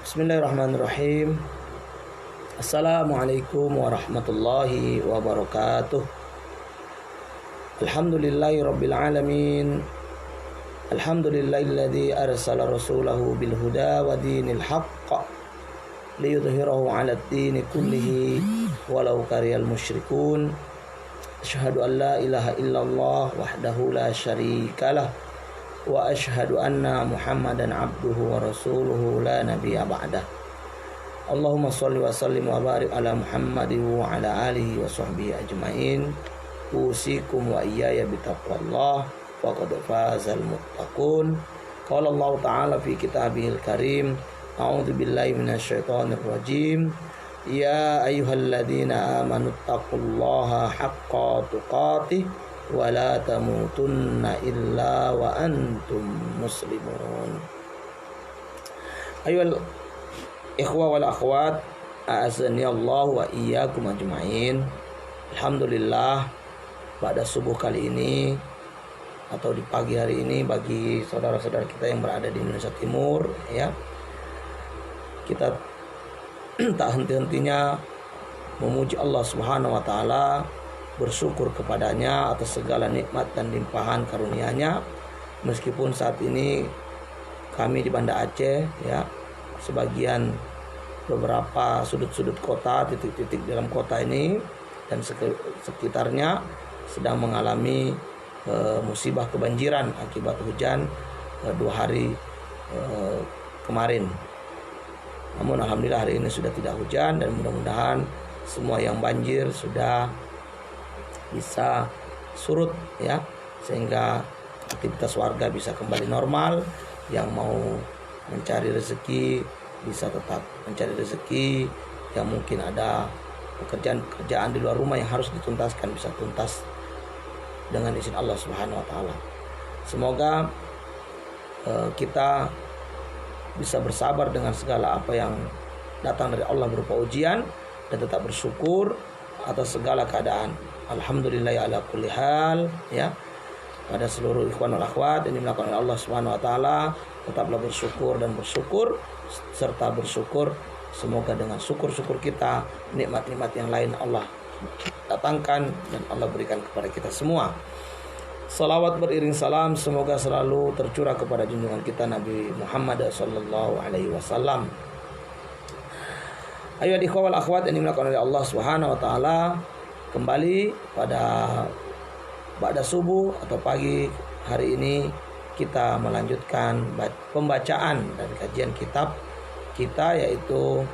Bismillahirrahmanirrahim. Assalamualaikum warahmatullahi wabarakatuh. Alhamdulillahi rabbil alamin. Alhamdulillahilladzi arsala rasulahu bil huda wa dinil haqq liyudhhirahu 'alad dini kullihi walau karihal musyrikun. Asyhadu an la ilaha illallah wahdahu la syarikalah wa asyhadu anna Muhammadan abduhu wa rasuluhu la nabiyya ba'dah. Allahumma shalli wa sallim wa barik ala Muhammadin wa ala alihi wa sahbihi ajmain. Usikum wa iyaya bitaqwallah faqad fazal muttaqun. Qala Allah ta'ala fi kitabihil karim, a'udzu billahi minasyaitonir rajim. Ya ayyuhalladzina amanu taqullaha haqqa tuqatih wa la tamutunna illa wa antum muslimun. Ayyuhal ikhwa wal akhwat, a'azzani Allah wa iyyakum ajmain. Alhamdulillah, pada subuh kali ini atau di pagi hari ini bagi saudara-saudara kita yang berada di Indonesia Timur, ya, kita tak henti-hentinya memuji Allah Subhanahu wa taala, bersyukur kepadanya atas segala nikmat dan limpahan karunia-Nya. Meskipun saat ini kami di Banda Aceh, ya, sebagian beberapa sudut-sudut kota, titik-titik dalam kota ini dan sekitarnya sedang mengalami musibah kebanjiran akibat hujan 2 hari kemarin. Namun alhamdulillah hari ini sudah tidak hujan dan mudah-mudahan semua yang banjir sudah bisa surut, ya, sehingga aktivitas warga bisa kembali normal. Yang mau mencari rezeki bisa tetap mencari rezeki, yang mungkin ada pekerjaan di luar rumah yang harus dituntaskan bisa tuntas dengan izin Allah Subhanahu wa taala. Semoga kita bisa bersabar dengan segala apa yang datang dari Allah berupa ujian dan tetap bersyukur atas segala keadaan. Alhamdulillah ala kulli hal, ya. Pada seluruh ikhwan wal akhwat yang dimulakan oleh Allah Subhanahu wa taala, tetaplah bersyukur dan bersyukur serta bersyukur. Semoga dengan syukur-syukur kita nikmat-nikmat yang lain Allah datangkan dan Allah berikan kepada kita semua. Salawat beriring salam semoga selalu tercurah kepada junjungan kita Nabi Muhammad sallallahu alaihi wasallam. Ayo ikhwal akhwat yang dimulakan oleh Allah Subhanahu wa taala, kembali pada subuh atau pagi hari ini kita melanjutkan pembacaan dan kajian kitab kita, yaitu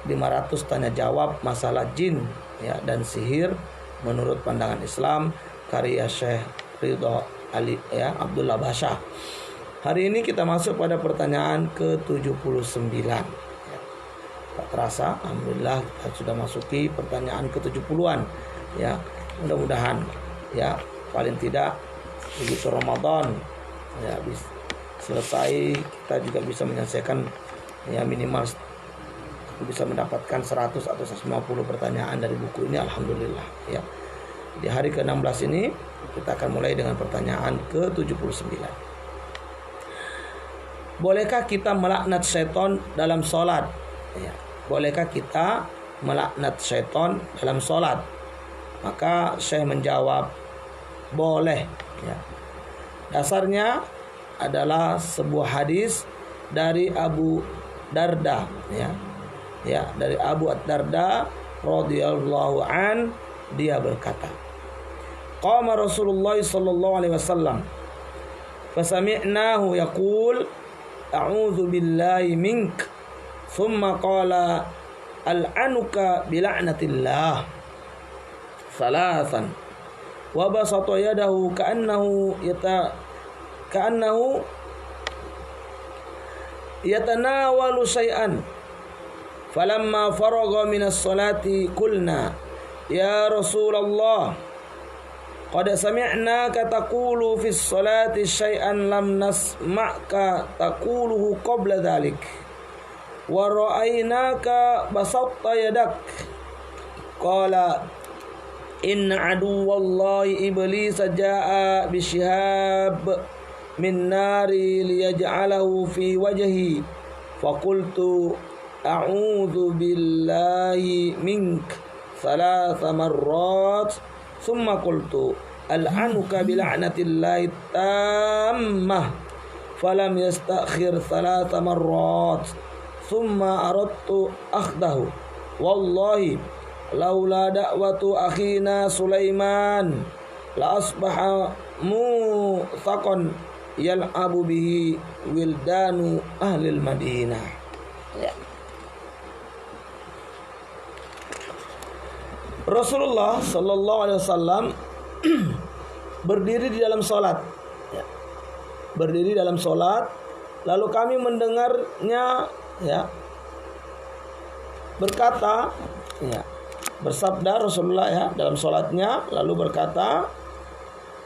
500 tanya jawab masalah jin, ya, dan sihir menurut pandangan Islam, karya Syekh Ridho Ali, ya, Abdullah Basyah. Hari ini kita masuk pada pertanyaan ke-79. Ya, tak terasa, alhamdulillah kita sudah masuki pertanyaan ke-70-an. Ya, mudah-mudahan, ya, paling tidak begitu Ramadan, ya, selesai kita juga bisa menyelesaikan, ya, minimal bisa mendapatkan 100 atau 150 pertanyaan dari buku ini, alhamdulillah, ya. Di hari ke-16 ini kita akan mulai dengan pertanyaan ke-79. Bolehkah kita melaknat setan dalam sholat? Ya, bolehkah kita melaknat setan dalam sholat? Maka Syekh menjawab, boleh, ya. Dasarnya adalah sebuah hadis dari Abu Darda, ya. Ya, dari Abu Darda radhiyallahu an, dia berkata, qama Rasulullah sallallahu alaihi wasallam fasami'nahu yaqul a'udzu billahi mink, thumma qala al'anuka bila'natillah salasan wa basata yadahu ka'annahu yatanawalu syai'an. Falamma faragha minas salati qulna ya Rasulullah qad sami'naka taqulu fis salati syai'an lam nasma'ka taquluhu qabla dhalik wa ra'aynaka basatta yadak. Qala inna aduwallahi iblis jaa bishihab min nari liyaj'alahu fi wajhi faqultu a'udzu billahi mink thalatha marrat thumma qultu al'anuka bila'natillahi tammah falam yastakhir thalatha marrat thumma aradtu akhdahu wallahi laula da'watu akhina Sulaiman la asbaha muthaqan yal'abu bihi wildanu ahlil Madinah. Ya. Rasulullah sallallahu alaihi wasallam berdiri di dalam salat. Ya. Berdiri dalam salat, lalu kami mendengarnya ya berkata ya, bersabda Rasulullah ya dalam salatnya, lalu berkata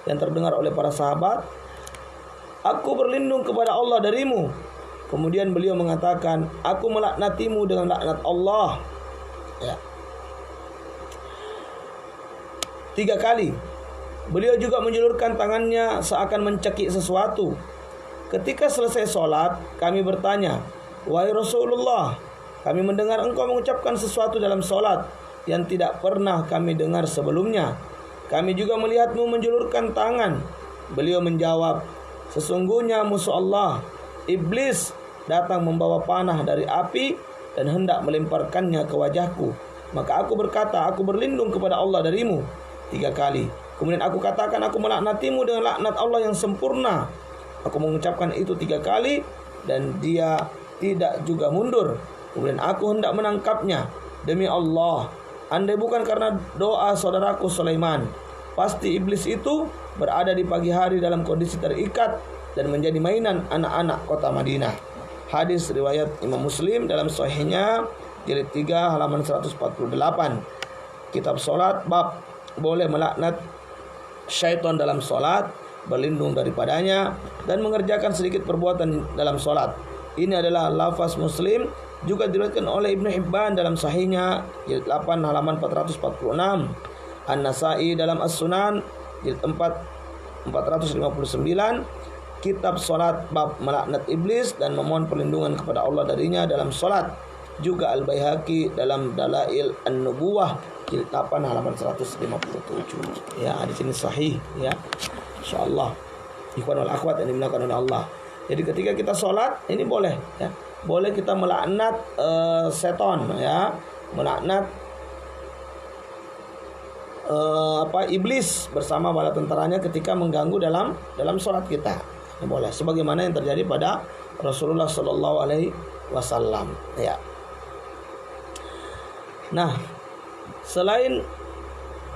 yang terdengar oleh para sahabat, aku berlindung kepada Allah darimu. Kemudian beliau mengatakan, aku melaknatimu dengan laknat Allah. Ya. 3 kali. Beliau juga menjulurkan tangannya seakan mencekik sesuatu. Ketika selesai sholat, kami bertanya, wahai Rasulullah, kami mendengar engkau mengucapkan sesuatu dalam sholat yang tidak pernah kami dengar sebelumnya. Kami juga melihatmu menjulurkan tangan. Beliau menjawab, sesungguhnya musuh Allah, iblis, datang membawa panah dari api dan hendak melemparkannya ke wajahku. Maka aku berkata, aku berlindung kepada Allah darimu 3 kali. Kemudian aku katakan, aku melaknatimu dengan laknat Allah yang sempurna. Aku mengucapkan itu 3 kali dan dia tidak juga mundur. Kemudian aku hendak menangkapnya. Demi Allah, andai bukan karena doa saudaraku Sulaiman, pasti iblis itu berada di pagi hari dalam kondisi terikat dan menjadi mainan anak-anak kota Madinah. Hadis riwayat Imam Muslim dalam sahihnya jilid 3 halaman 148. Kitab salat bab boleh melaknat syaitan dalam salat, berlindung daripadanya dan mengerjakan sedikit perbuatan dalam salat. Ini adalah lafaz Muslim, juga diriwayatkan oleh Ibnu Hibban dalam sahihnya jilid 8 halaman 446. An-Nasa'i dalam As-Sunan jilid 4 459. Kitab salat bab melaknat iblis dan memohon perlindungan kepada Allah darinya dalam salat. Juga Al-Baihaqi dalam Dalail An-Nubuwah jilid 8 halaman 157. Ya, hadis ini sahih ya. Insyaallah ikhwan wal akhwat yang dimuliakan oleh Allah. Jadi ketika kita salat ini boleh ya. Boleh kita melaknat seton ya, melaknat iblis bersama bala tentaranya ketika mengganggu dalam salat kita. Ini boleh sebagaimana yang terjadi pada Rasulullah sallallahu alaihi wasallam ya. Nah, selain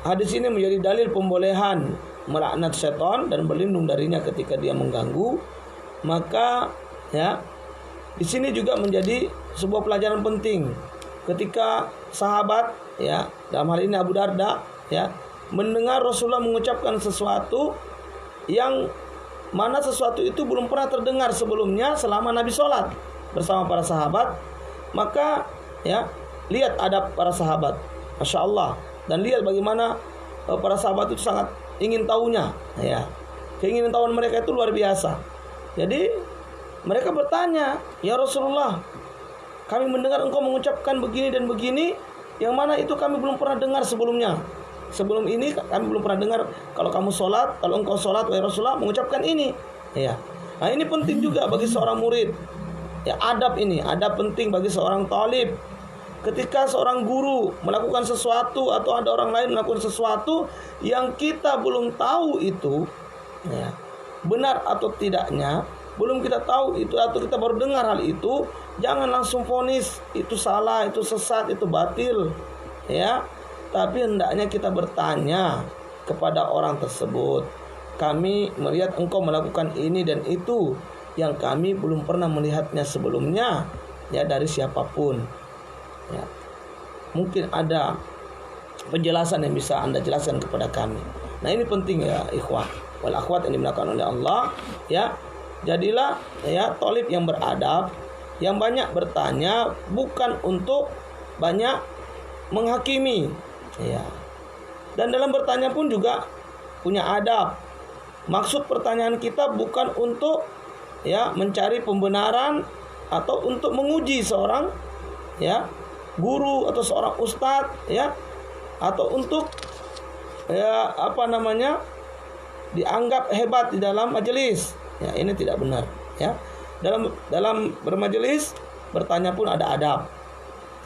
hadis ini menjadi dalil pembolehan melaknat setan dan berlindung darinya ketika dia mengganggu, maka ya di sini juga menjadi sebuah pelajaran penting ketika sahabat ya, dalam hal ini Abu Darda ya, mendengar Rasulullah mengucapkan sesuatu yang mana sesuatu itu belum pernah terdengar sebelumnya selama Nabi sholat bersama para sahabat. Maka ya, lihat adab para sahabat, Masya Allah, dan lihat bagaimana para sahabat itu sangat ingin tahunya ya. Keinginan tahuan mereka itu luar biasa. Jadi mereka bertanya, ya Rasulullah, kami mendengar engkau mengucapkan begini dan begini, yang mana itu kami belum pernah dengar sebelumnya. Sebelum ini kami belum pernah dengar kalau kamu sholat, kalau engkau sholat wahai Rasulullah mengucapkan ini ya. Nah ini penting juga bagi seorang murid ya, adab ini, adab penting bagi seorang talib. Ketika seorang guru melakukan sesuatu atau ada orang lain melakukan sesuatu yang kita belum tahu itu ya, benar atau tidaknya, belum kita tahu itu atau kita baru dengar hal itu, jangan langsung vonis itu salah, itu sesat, itu batil ya. Tapi hendaknya kita bertanya kepada orang tersebut, kami melihat engkau melakukan ini dan itu yang kami belum pernah melihatnya sebelumnya ya, dari siapapun ya. Mungkin ada penjelasan yang bisa Anda jelaskan kepada kami. Nah ini penting ya ikhwah wal akhwat yang dimuliakan oleh Allah ya. Jadilah ya thalib yang beradab, yang banyak bertanya, bukan untuk banyak menghakimi ya. Dan dalam bertanya pun juga punya adab Maksud pertanyaan kita bukan untuk ya mencari pembenaran atau untuk menguji seorang ya guru atau seorang ustadz ya, atau untuk ya dianggap hebat di dalam majelis. Ya, ini tidak benar ya. Dalam bermajelis bertanya pun ada adab.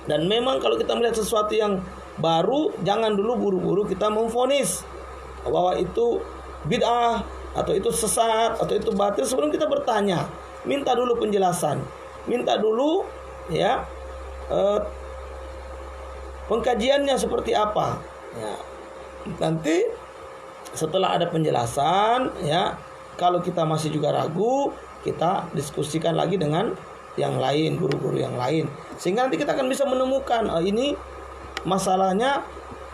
Dan memang kalau kita melihat sesuatu yang baru, jangan dulu buru-buru kita memvonis bahwa itu bid'ah atau itu sesat atau itu batil sebelum kita bertanya. Minta dulu penjelasan, minta dulu ya pengkajiannya seperti apa ya. Nanti setelah ada penjelasan ya, kalau kita masih juga ragu, kita diskusikan lagi dengan yang lain, guru-guru yang lain, sehingga nanti kita akan bisa menemukan ini masalahnya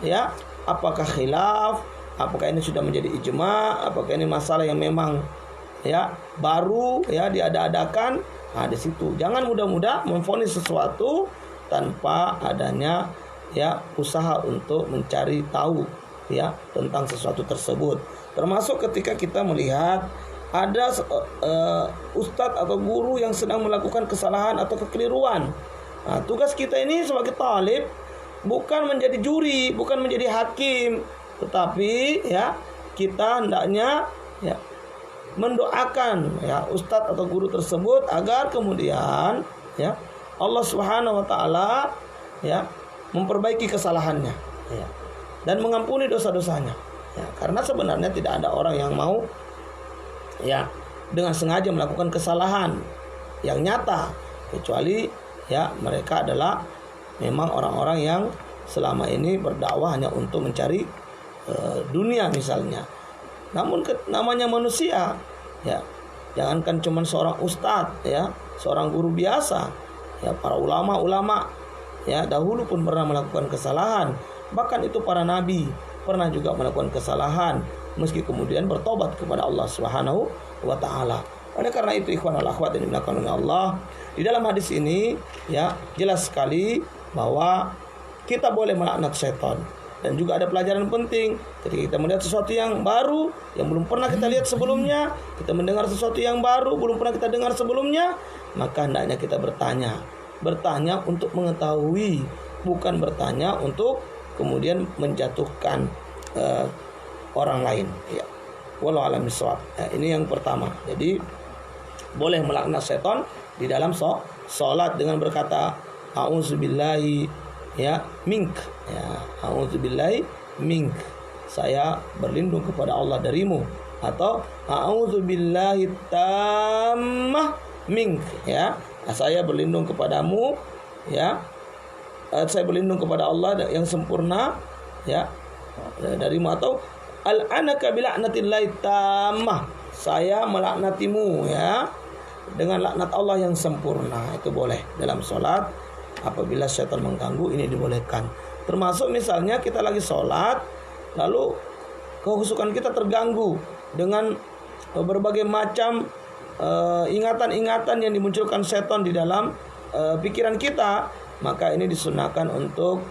ya, apakah khilaf, apakah ini sudah menjadi ijma, apakah ini masalah yang memang ya baru ya diada-adakan. Nah, di situ jangan mudah-mudah memvonis sesuatu tanpa adanya ya usaha untuk mencari tahu ya tentang sesuatu tersebut. Termasuk ketika kita melihat ada ustadz atau guru yang sedang melakukan kesalahan atau kekeliruan. Nah, tugas kita ini sebagai talib bukan menjadi juri, bukan menjadi hakim, tetapi ya kita hendaknya ya mendoakan ya ustadz atau guru tersebut agar kemudian ya Allah Subhanahu wa taala ya memperbaiki kesalahannya ya, dan mengampuni dosa-dosanya ya, karena sebenarnya tidak ada orang yang mau ya dengan sengaja melakukan kesalahan yang nyata, kecuali ya mereka adalah memang orang-orang yang selama ini berdakwah hanya untuk mencari dunia misalnya. Namun namanya manusia ya, jangankan cuma seorang ustadz ya, seorang guru biasa ya, para ulama-ulama ya dahulu pun pernah melakukan kesalahan. Bahkan itu para nabi pernah juga melakukan kesalahan, meski kemudian bertobat kepada Allah Subhanahu wa taala. Oleh karena itu ikhwan wal akhwat yang dimuliakan oleh Allah, di dalam hadis ini ya jelas sekali bahwa kita boleh melaknat setan. Dan juga ada pelajaran penting ketika kita melihat sesuatu yang baru yang belum pernah kita lihat sebelumnya, kita mendengar sesuatu yang baru belum pernah kita dengar sebelumnya, maka hendaknya kita bertanya untuk mengetahui, bukan bertanya untuk kemudian menjatuhkan orang lain ya. Wallahu a'lam bishawab. Ini yang pertama. Jadi boleh melaknat setan di dalam salat dengan berkata a'udzubillahi ya mink ya, a'udzubillahi mink, saya berlindung kepada Allah darimu, atau a'udzubillahi tammah mink ya, saya berlindung kepadamu ya, saya berlindung kepada Allah yang sempurna ya darimu, atau al'anaka bila'natillahi tammah, saya melaknatimu ya dengan laknat Allah yang sempurna. Itu boleh dalam sholat. Apabila syaitan mengganggu, ini dibolehkan. Termasuk misalnya kita lagi sholat, lalu kehusukan kita terganggu dengan berbagai macam ingatan-ingatan yang dimunculkan syaitan di dalam pikiran kita, maka ini disunahkan untuk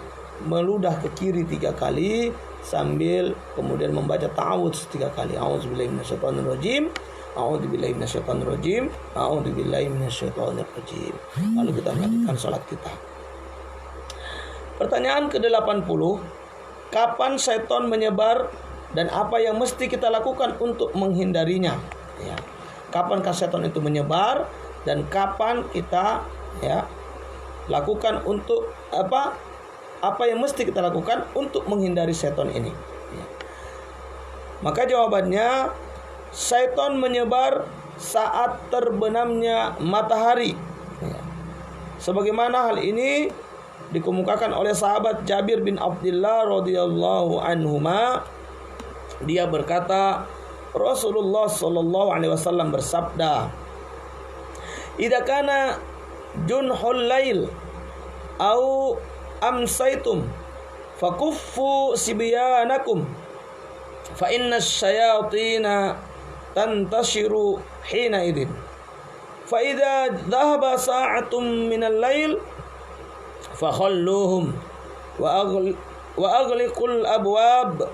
meludah ke kiri 3 kali sambil kemudian membaca ta'awudz 3 kali. A'udzubillahi minasyaitonirrajim, a'udzubillahi minasyaitonirrajim, a'udzubillahi minasyaitonirrajim. Lalu kita melanjutkan salat kita. Pertanyaan ke-80, kapan setan menyebar dan apa yang mesti kita lakukan untuk menghindarinya? Ya. Kapankah setan itu menyebar dan kapan kita ya lakukan untuk apa yang mesti kita lakukan untuk menghindari setan ini? Ya. Maka jawabannya, setan menyebar saat terbenamnya matahari. Ya. Sebagaimana hal ini dikemukakan oleh sahabat Jabir bin Abdullah radhiyallahu anhuma, dia berkata, Rasulullah sallallahu alaihi wasallam bersabda, "Idza kana junhul lail au amsaitum fakuffu sibyanakum fa inna asyayatina tantashiru hina idin fa idza dhahaba sa'atum minal lail fakhalluhum wa aghliqul abwab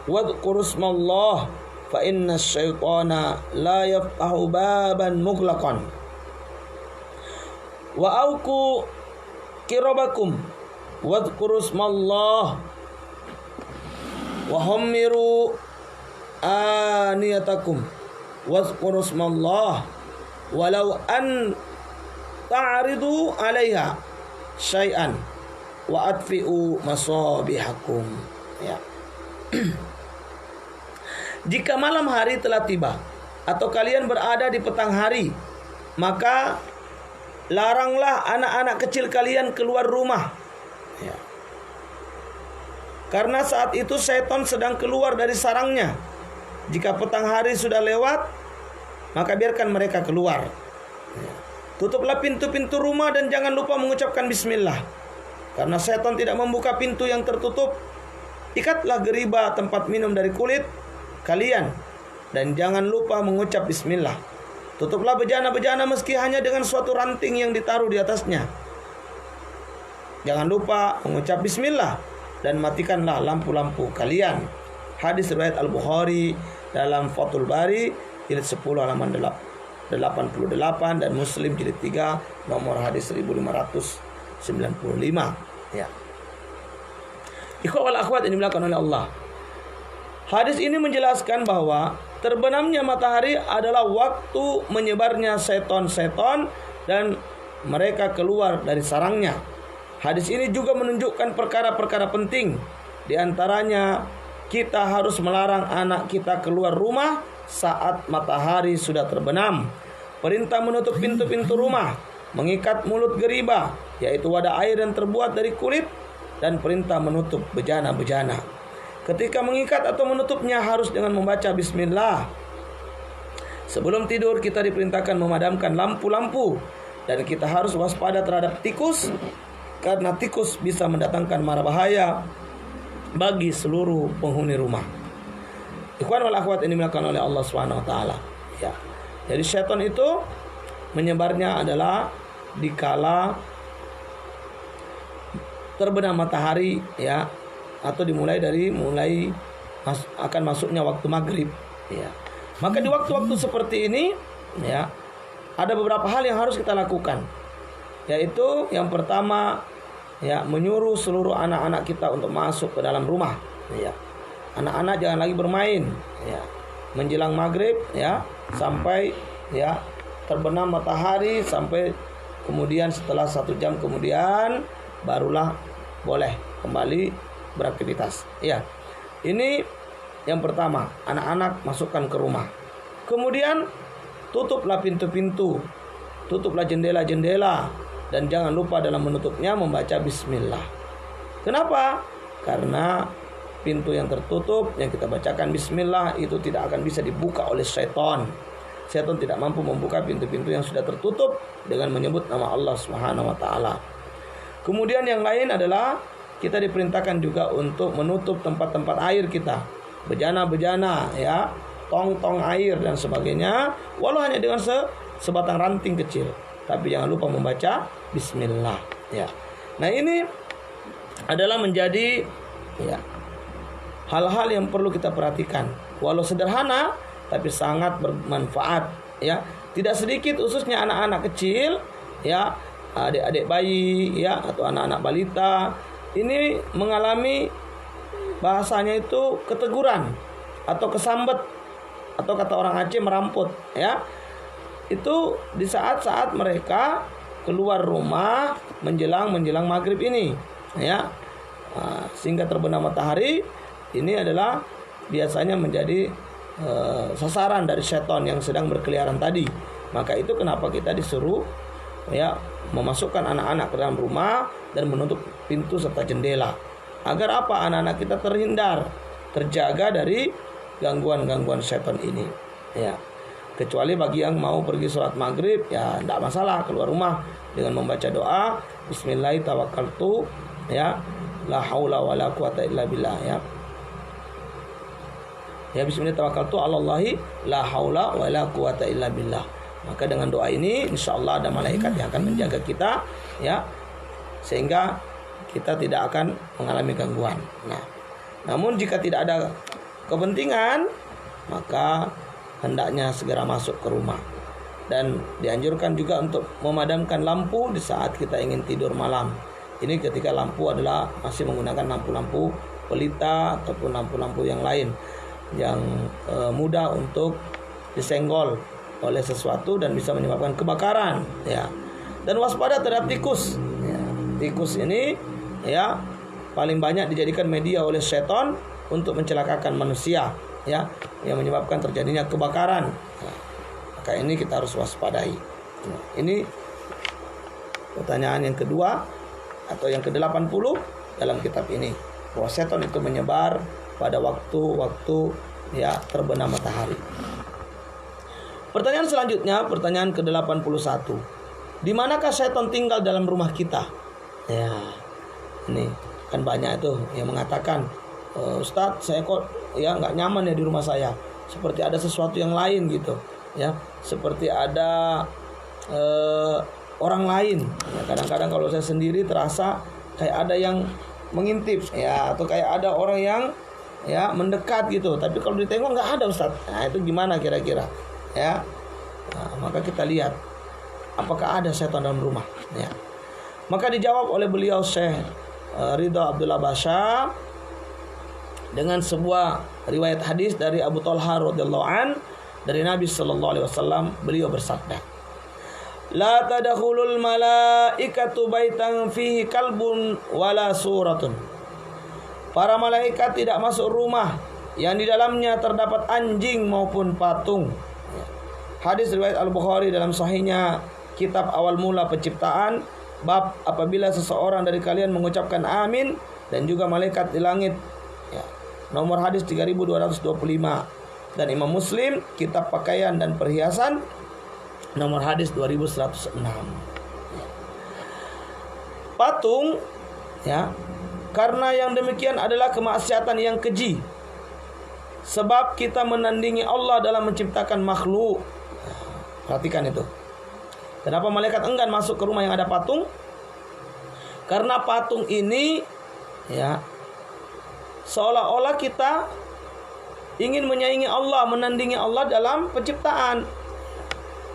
wadhkuru ismallah fa inna syaitana la yaftahu baban mughlaqan wa auku kirabakum wadhkuru ismallah wa hammiru aniyatakum wadhkuru ismallah walau an ta'ridu 'alaiha syai'an wa atfi'u masabihakum. Ya. Jika malam hari telah tiba atau kalian berada di petang hari, maka laranglah anak-anak kecil kalian keluar rumah. Ya. Karena saat itu setan sedang keluar dari sarangnya. Jika petang hari sudah lewat, maka biarkan mereka keluar. Ya. Tutuplah pintu-pintu rumah dan jangan lupa mengucapkan bismillah. Karena setan tidak membuka pintu yang tertutup. Ikatlah geriba tempat minum dari kulit kalian dan jangan lupa mengucap bismillah. Tutuplah bejana-bejana meski hanya dengan suatu ranting yang ditaruh di atasnya. Jangan lupa mengucap bismillah dan matikanlah lampu-lampu kalian. Hadis riwayat Al-Bukhari dalam Fathul Bari jilid 10 halaman 88 dan Muslim jilid 3 nomor hadis 1595. Ya. Ikhwal akhwat ini dimuliakan oleh Allah. Hadis ini menjelaskan bahwa terbenamnya matahari adalah waktu menyebarnya seton-seton dan mereka keluar dari sarangnya. Hadis ini juga menunjukkan perkara-perkara penting. Di antaranya kita harus melarang anak kita keluar rumah saat matahari sudah terbenam. Perintah menutup pintu-pintu rumah, mengikat mulut geriba, yaitu wadah air yang terbuat dari kulit, dan perintah menutup bejana-bejana. Ketika mengikat atau menutupnya harus dengan membaca bismillah. Sebelum tidur kita diperintahkan memadamkan lampu-lampu dan kita harus waspada terhadap tikus karena tikus bisa mendatangkan mara bahaya bagi seluruh penghuni rumah. Ikhwan wal akhwat ini dimuliakan oleh Allah Subhanahu wa taala. Ya. Jadi syaitan itu menyebarnya adalah dikala terbenam matahari, ya, atau dimulai dari akan masuknya waktu maghrib, ya. Maka di waktu-waktu seperti ini, ya, ada beberapa hal yang harus kita lakukan, yaitu yang pertama, ya, menyuruh seluruh anak-anak kita untuk masuk ke dalam rumah, ya. Anak-anak jangan lagi bermain, ya, menjelang maghrib, ya, sampai, ya, terbenam matahari, sampai kemudian setelah 1 jam kemudian barulah boleh kembali beraktivitas. Ya, ini yang pertama, anak-anak masukkan ke rumah. Kemudian tutuplah pintu-pintu, tutuplah jendela-jendela, dan jangan lupa dalam menutupnya membaca bismillah. Kenapa? Karena pintu yang tertutup yang kita bacakan bismillah itu tidak akan bisa dibuka oleh syaitan. Syaitan tidak mampu membuka pintu-pintu yang sudah tertutup dengan menyebut nama Allah Subhanahu wa taala. Kemudian yang lain adalah kita diperintahkan juga untuk menutup tempat-tempat air kita, bejana-bejana, ya, tong-tong air dan sebagainya, walau hanya dengan sebatang ranting kecil. Tapi jangan lupa membaca bismillah, ya. Nah, ini adalah menjadi, ya, hal-hal yang perlu kita perhatikan. Walau sederhana tapi sangat bermanfaat, ya. Tidak sedikit khususnya anak-anak kecil, ya, adik-adik bayi, ya, atau anak-anak balita ini mengalami bahasanya itu keteguran atau kesambet atau kata orang Aceh meramput, ya. Itu di saat-saat mereka keluar rumah menjelang maghrib ini, ya. Sehingga terbenam matahari ini adalah biasanya menjadi sasaran dari setan yang sedang berkeliaran tadi. Maka itu kenapa kita disuruh, ya, memasukkan anak-anak ke dalam rumah dan menutup pintu serta jendela. Agar apa? Anak-anak kita terhindar, terjaga dari gangguan-gangguan setan ini, ya. Kecuali bagi yang mau pergi sholat maghrib, ya tidak masalah keluar rumah dengan membaca doa Bismillahirrahmanirrahim, ya, la haula wala quwata illa billah, ya. Ya, bismillahirrahmanirrahim, Allahi la haula wala quwata illa billah. Maka dengan doa ini insyaallah ada malaikat yang akan menjaga kita, ya, sehingga kita tidak akan mengalami gangguan. Nah, namun jika tidak ada kepentingan, maka hendaknya segera masuk ke rumah. Dan dianjurkan juga untuk memadamkan lampu di saat kita ingin tidur malam. Ini ketika lampu adalah masih menggunakan lampu-lampu pelita ataupun lampu-lampu yang lain yang mudah untuk disenggol oleh sesuatu dan bisa menyebabkan kebakaran, ya. Dan waspada terhadap tikus, ya. Tikus ini, ya, paling banyak dijadikan media oleh setan untuk mencelakakan manusia, ya, yang menyebabkan terjadinya kebakaran. Nah, maka ini kita harus waspadai. Nah, ini pertanyaan yang kedua atau yang ke-80 dalam kitab ini, bahwa setan itu menyebar pada waktu-waktu, ya, terbenam matahari. Pertanyaan selanjutnya, pertanyaan ke-81. Di manakah setan tinggal dalam rumah kita? Ya, ini kan banyak itu yang mengatakan, Ustadz, saya kok ya nggak nyaman ya di rumah saya. Seperti ada sesuatu yang lain gitu, ya. Seperti ada orang lain. Ya, kadang-kadang kalau saya sendiri terasa kayak ada yang mengintip, ya, atau kayak ada orang yang, ya, mendekat gitu. Tapi kalau ditengok nggak ada, Ustadz. Nah, itu gimana kira-kira? Ya, nah, maka kita lihat apakah ada setan dalam rumah, ya. Maka dijawab oleh beliau Syekh Ridha Abdullah Basha dengan sebuah riwayat hadis dari Abu Talha radhiyallahu an dari Nabi sallallahu alaihi wasallam. Beliau bersabda, la tadkhulul malaikatu baitan fihi kalbun wala suratun. Para malaikat tidak masuk rumah yang di dalamnya terdapat anjing maupun patung. Hadis riwayat Al-Bukhari dalam sahihnya kitab awal mula penciptaan, bab apabila seseorang dari kalian mengucapkan amin, dan juga malaikat di langit, ya. Nomor hadis 3225. Dan Imam Muslim kitab pakaian dan perhiasan, nomor hadis 2106. Ya. Patung, ya, karena yang demikian adalah kemaksiatan yang keji. Sebab kita menandingi Allah dalam menciptakan makhluk. Perhatikan itu. Kenapa malaikat enggan masuk ke rumah yang ada patung? Karena patung ini, ya, seolah-olah kita ingin menyaingi Allah, menandingi Allah dalam penciptaan.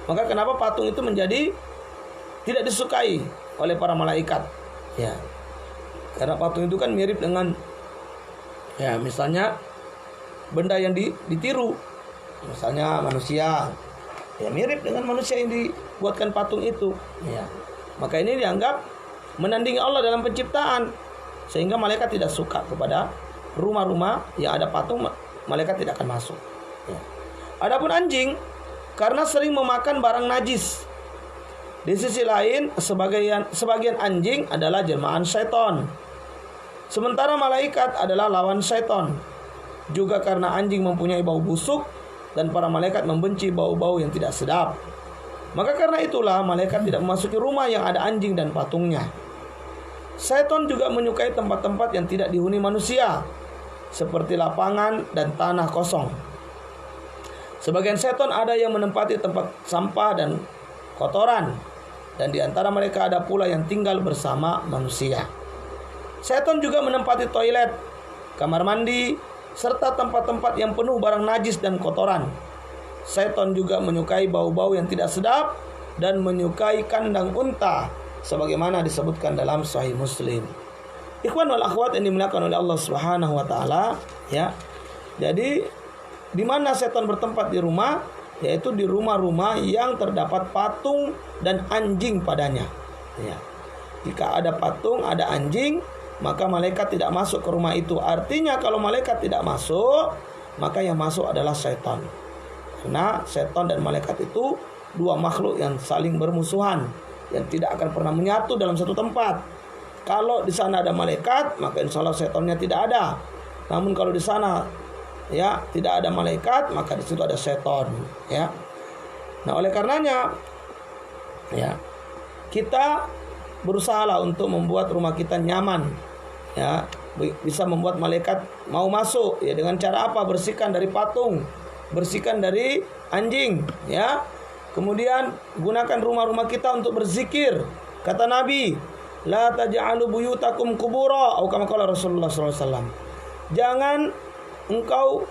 Maka kenapa patung itu menjadi tidak disukai oleh para malaikat? Ya. Karena patung itu kan mirip dengan, ya, misalnya benda yang ditiru. Misalnya manusia, ya, mirip dengan manusia yang dibuatkan patung itu, ya. Maka ini dianggap menandingi Allah dalam penciptaan, sehingga malaikat tidak suka kepada rumah-rumah yang ada patung. Malaikat tidak akan masuk, ya. Adapun anjing, karena sering memakan barang najis. Di sisi lain, sebagian anjing adalah jelmaan setan, sementara malaikat adalah lawan setan. Juga karena anjing mempunyai bau busuk dan para malaikat membenci bau-bau yang tidak sedap. Maka karena itulah malaikat tidak memasuki rumah yang ada anjing dan patungnya. Setan juga menyukai tempat-tempat yang tidak dihuni manusia, seperti lapangan dan tanah kosong. Sebagian setan ada yang menempati tempat sampah dan kotoran, dan di antara mereka ada pula yang tinggal bersama manusia. Setan juga menempati toilet, kamar mandi, serta tempat-tempat yang penuh barang najis dan kotoran. Setan juga menyukai bau-bau yang tidak sedap dan menyukai kandang unta, sebagaimana disebutkan dalam Sahih Muslim. Ikhwan wal akhwat yang dimuliakan oleh Allah Subhanahu wa taala, ya. Jadi di mana setan bertempat di rumah, yaitu di rumah-rumah yang terdapat patung dan anjing padanya, ya. Jika ada patung, ada anjing, maka malaikat tidak masuk ke rumah itu. Artinya kalau malaikat tidak masuk, maka yang masuk adalah setan. Karena setan dan malaikat itu dua makhluk yang saling bermusuhan, yang tidak akan pernah menyatu dalam satu tempat. Kalau di sana ada malaikat, maka insya Allah setannya tidak ada. Namun kalau di sana, ya, tidak ada malaikat, maka di situ ada setan, ya. Nah, oleh karenanya, ya, kita berusahalah untuk membuat rumah kita nyaman, ya, bisa membuat malaikat mau masuk, ya, dengan cara apa? Bersihkan dari patung, bersihkan dari anjing, ya. Kemudian gunakan rumah-rumah kita untuk berzikir. Kata Nabi, la taj'alu buyutakum qubura, atau kama qala Rasulullah SAW. Jangan engkau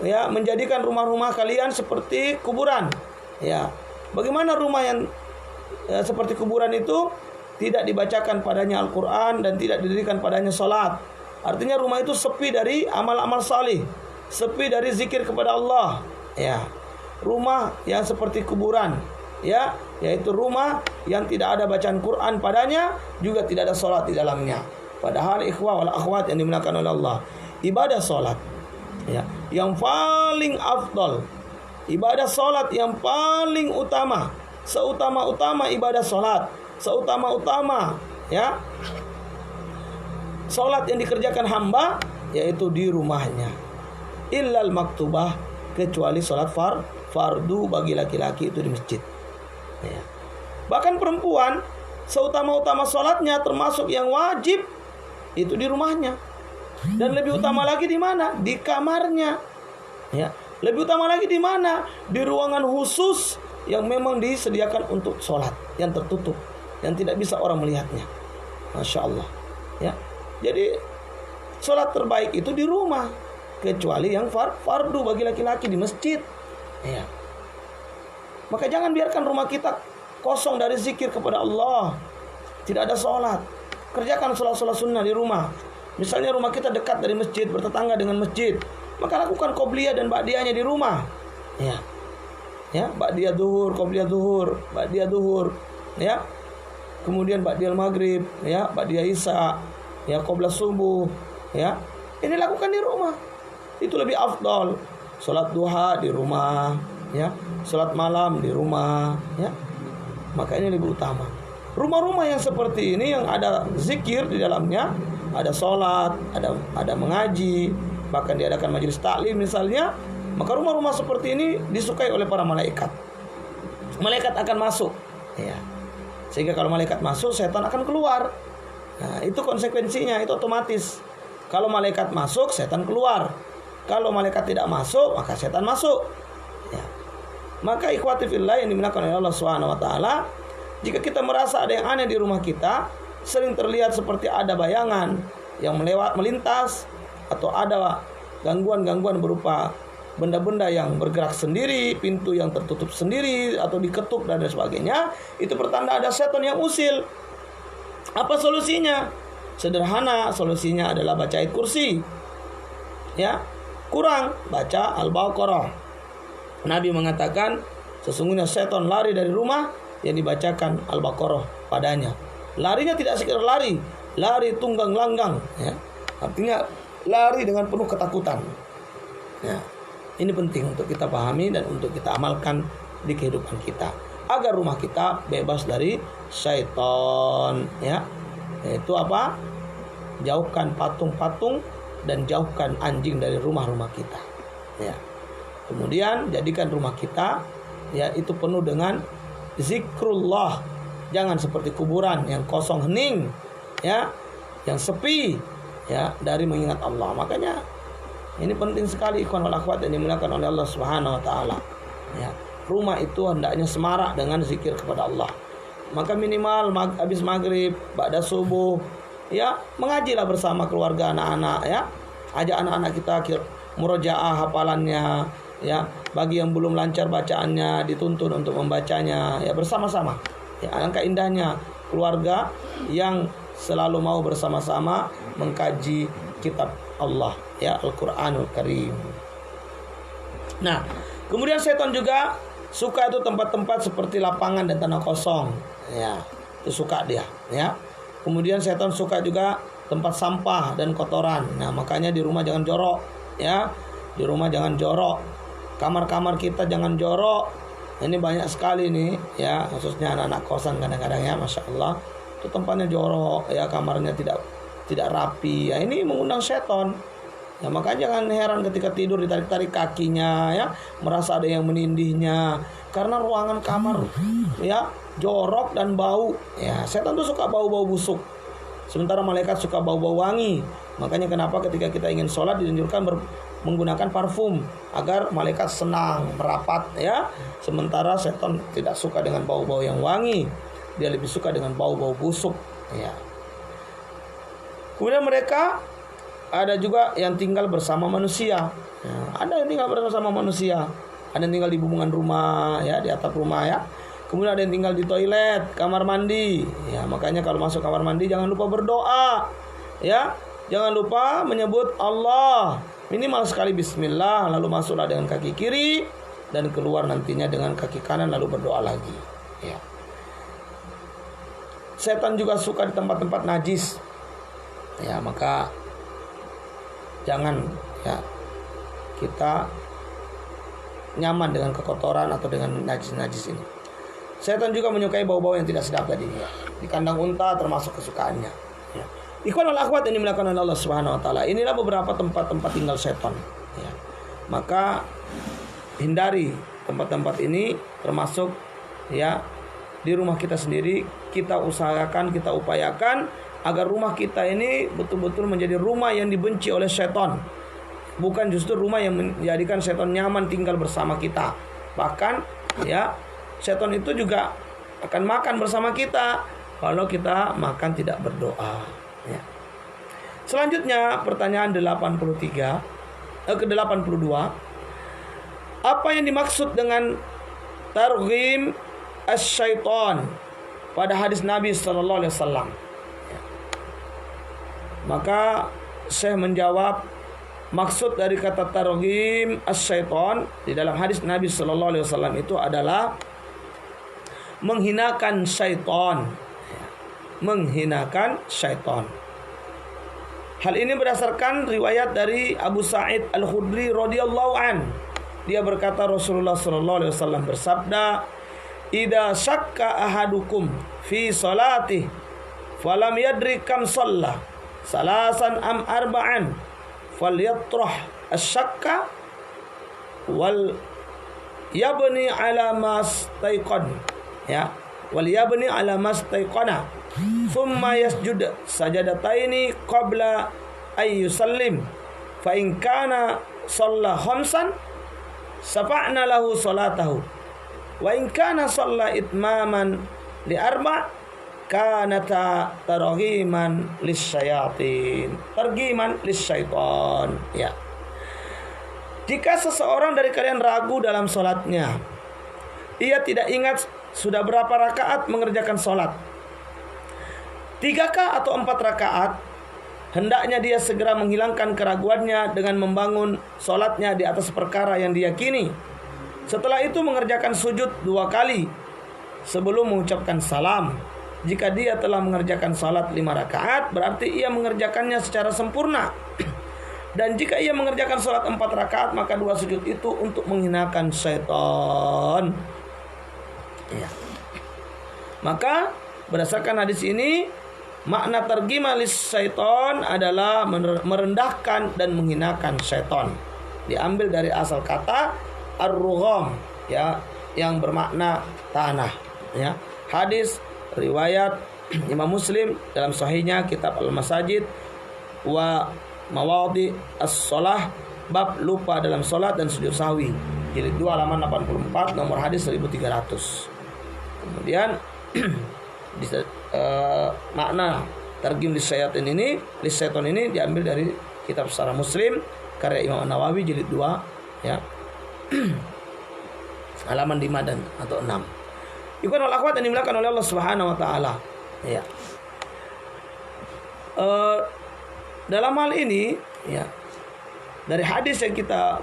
ya menjadikan rumah-rumah kalian seperti kuburan. Ya, bagaimana rumah yang seperti kuburan itu tidak dibacakan padanya Al-Quran dan tidak didirikan padanya sholat. Artinya rumah itu sepi dari amal-amal salih, sepi dari zikir kepada Allah. Ya, rumah yang seperti kuburan, ya, yaitu rumah yang tidak ada bacaan Quran padanya, juga tidak ada sholat di dalamnya. Padahal ikhwah wal akhwat yang dimuliakan oleh Allah, ibadah sholat, ya, yang paling afdal, ibadah sholat yang paling utama, seutama-utama ibadah sholat, seutama-utama, ya, sholat yang dikerjakan hamba, yaitu di rumahnya. Illal maktubah, kecuali sholat fardu bagi laki-laki itu di masjid. Ya. Bahkan perempuan, seutama-utama sholatnya termasuk yang wajib itu di rumahnya. Dan lebih utama lagi di mana? Di kamarnya. Ya. Lebih utama lagi di mana? Di ruangan khusus yang memang disediakan untuk sholat, yang tertutup, yang tidak bisa orang melihatnya. Masya Allah. Ya. Jadi sholat terbaik itu di rumah, kecuali yang fardu bagi laki-laki di masjid. Ya. Maka jangan biarkan rumah kita kosong dari zikir kepada Allah, tidak ada sholat. Kerjakan sholat-sholat sunnah di rumah. Misalnya rumah kita dekat dari masjid, bertetangga dengan masjid, maka lakukan qobliyah dan ba'diyahnya di rumah. Ya. Ya, ba'diyah zuhur, qobliyah zuhur, ba'diyah zuhur, ya. Kemudian ba'diyah maghrib, ya, ba'diyah isya, ya, qobliyah subuh, ya. Ini lakukan di rumah. Itu lebih afdal. Salat duha di rumah, ya. Salat malam di rumah, ya. Maka ini lebih utama. Rumah-rumah yang seperti ini yang ada zikir di dalamnya, ada sholat, ada mengaji, bahkan diadakan majelis taklim misalnya, maka rumah-rumah seperti ini disukai oleh para malaikat. Malaikat akan masuk, ya. Sehingga kalau malaikat masuk, setan akan keluar. Nah, itu konsekuensinya, itu otomatis. Kalau malaikat masuk, setan keluar. Kalau malaikat tidak masuk, maka setan masuk. Ya. Maka ikhwati fillah yang dimuliakan oleh Allah Subhanahu wa taala, jika kita merasa ada yang aneh di rumah kita, sering terlihat seperti ada bayangan yang melintas, atau ada gangguan-gangguan berupa benda-benda yang bergerak sendiri, pintu yang tertutup sendiri atau diketuk dan sebagainya, itu pertanda ada setan yang usil. Apa solusinya? Sederhana, solusinya adalah baca ayat kursi. Ya, kurang baca Al-Baqarah. Nabi mengatakan sesungguhnya setan lari dari rumah yang dibacakan Al-Baqarah padanya. Larinya tidak sekedar lari tunggang langgang, ya. Artinya lari dengan penuh ketakutan. Ya, ini penting untuk kita pahami dan untuk kita amalkan di kehidupan kita, agar rumah kita bebas dari syaitan, ya. Yaitu apa? Jauhkan patung-patung dan jauhkan anjing dari rumah-rumah kita. Ya. Kemudian jadikan rumah kita, ya, itu penuh dengan zikrullah. Jangan seperti kuburan yang kosong hening, ya, yang sepi, ya, dari mengingat Allah. Makanya ini penting sekali ikhwan wal akhwat yang dimuliakan oleh Allah Subhanahu wa taala. Ya, rumah itu hendaknya semarak dengan zikir kepada Allah. Maka minimal habis maghrib, ba'da subuh, ya, mengajilah bersama keluarga anak-anak, ya. Ajak anak-anak kita murojaah hafalannya, ya. Bagi yang belum lancar bacaannya dituntun untuk membacanya, ya, bersama-sama. Ya, alangkah indahnya keluarga yang selalu mau bersama-sama mengkaji kitab Allah, ya, Al-Qur'anul Karim. Nah, kemudian setan juga suka itu tempat-tempat seperti lapangan dan tanah kosong, ya. Itu suka dia, ya. Kemudian setan suka juga tempat sampah dan kotoran. Nah, makanya di rumah jangan jorok, ya. Di rumah jangan jorok. Kamar-kamar kita jangan jorok. Ini banyak sekali nih, ya, khususnya anak-anak kosan kadang-kadang, ya, Masya Allah, itu tempatnya jorok, ya, kamarnya tidak rapi, ya, ini mengundang setan. Ya, makanya jangan heran ketika tidur ditarik-tarik kakinya, ya, merasa ada yang menindihnya, karena ruangan kamar, ya, jorok dan bau. Ya, setan tuh suka bau-bau busuk, sementara malaikat suka bau-bau wangi. Makanya kenapa ketika kita ingin sholat dianjurkan menggunakan parfum agar malaikat senang merapat, ya. Sementara setan tidak suka dengan bau-bau yang wangi, dia lebih suka dengan bau-bau busuk, ya. Kemudian mereka ada juga yang tinggal bersama manusia. Ya, ada yang tinggal bersama manusia. Ada yang tinggal di bumbungan rumah, ya, di atap rumah, ya. Kemudian ada yang tinggal di toilet, kamar mandi. Ya, makanya kalau masuk kamar mandi jangan lupa berdoa. Ya, jangan lupa menyebut Allah. Minimal sekali bismillah, lalu masuklah dengan kaki kiri dan keluar nantinya dengan kaki kanan lalu berdoa lagi. Ya. Setan juga suka di tempat-tempat najis. Ya, maka jangan, ya, kita nyaman dengan kekotoran atau dengan najis-najis ini. Setan juga menyukai bau-bau yang tidak sedap tadi. Di kandang unta termasuk kesukaannya. Ya. Ikhwan wal akhwat yang dimuliakan oleh Allah Subhanahu wa taala. Inilah beberapa tempat-tempat tinggal setan. Ya. Maka hindari tempat-tempat ini, termasuk, ya, di rumah kita sendiri. Kita usahakan, kita upayakan agar rumah kita ini betul-betul menjadi rumah yang dibenci oleh setan. Bukan justru rumah yang menjadikan setan nyaman tinggal bersama kita. Bahkan, ya, setan itu juga akan makan bersama kita kalau kita makan tidak berdoa. Ya. Selanjutnya pertanyaan 82. Apa yang dimaksud dengan targhim asy-syaitan pada hadis Nabi sallallahu alaihi wasallam? Ya. Maka Syekh menjawab, maksud dari kata targhim asy-syaitan di dalam hadis Nabi sallallahu alaihi wasallam itu adalah menghinakan syaitan. Menghinakan syaitan. Hal ini berdasarkan riwayat dari Abu Sa'id Al-Khudri radhiyallahu an. Dia berkata Rasulullah sallallahu alaihi wasallam bersabda, "Idza syakka ahadukum fi salatihi falam yadri kam shalla, salasan am arba'an, falyatrah asy-syakka wal yabni ala mastaiqan." Ya, wal yabni ala mastaiqana thumma yasjud sajadataini qabla ay yusallim fa in kana shalla khamsan safa'na lahu salatahu wa in kana shalla itmaman li arba' kanata targhiman lisyayatin, targhiman lisyaitan. Ya, jika seseorang dari kalian ragu dalam salatnya, ia tidak ingat sudah berapa rakaat mengerjakan sholat, 3 atau 4 rakaat, hendaknya dia segera menghilangkan keraguannya dengan membangun sholatnya di atas perkara yang diyakini. Setelah itu mengerjakan sujud 2 kali sebelum mengucapkan salam. Jika dia telah mengerjakan sholat 5 rakaat, berarti ia mengerjakannya secara sempurna. Dan jika ia mengerjakan sholat 4 rakaat, maka 2 sujud itu untuk menghinakan syaitan. Ya. Maka berdasarkan hadis ini, makna targhima lis syaitan adalah merendahkan dan menghinakan syaitan. Diambil dari asal kata ar-rugham, ya, yang bermakna tanah. Ya. Hadis riwayat Imam Muslim dalam sahihnya kitab Al-Masajid wa Mawadhi as-Shalah, bab lupa dalam salat dan sujud sahwi, jilid 2 halaman 84, nomor hadis 1300. Kemudian makna targhim lisyaitan ini diambil dari kitab Syarah Muslim karya Imam Nawawi jilid 2, ya, halaman 5 dan atau 6. Ikhwan wal akhwat yang dimuliakan oleh Allah Subhanahu wa taala. Ya. Dalam hal ini, ya, dari hadis yang kita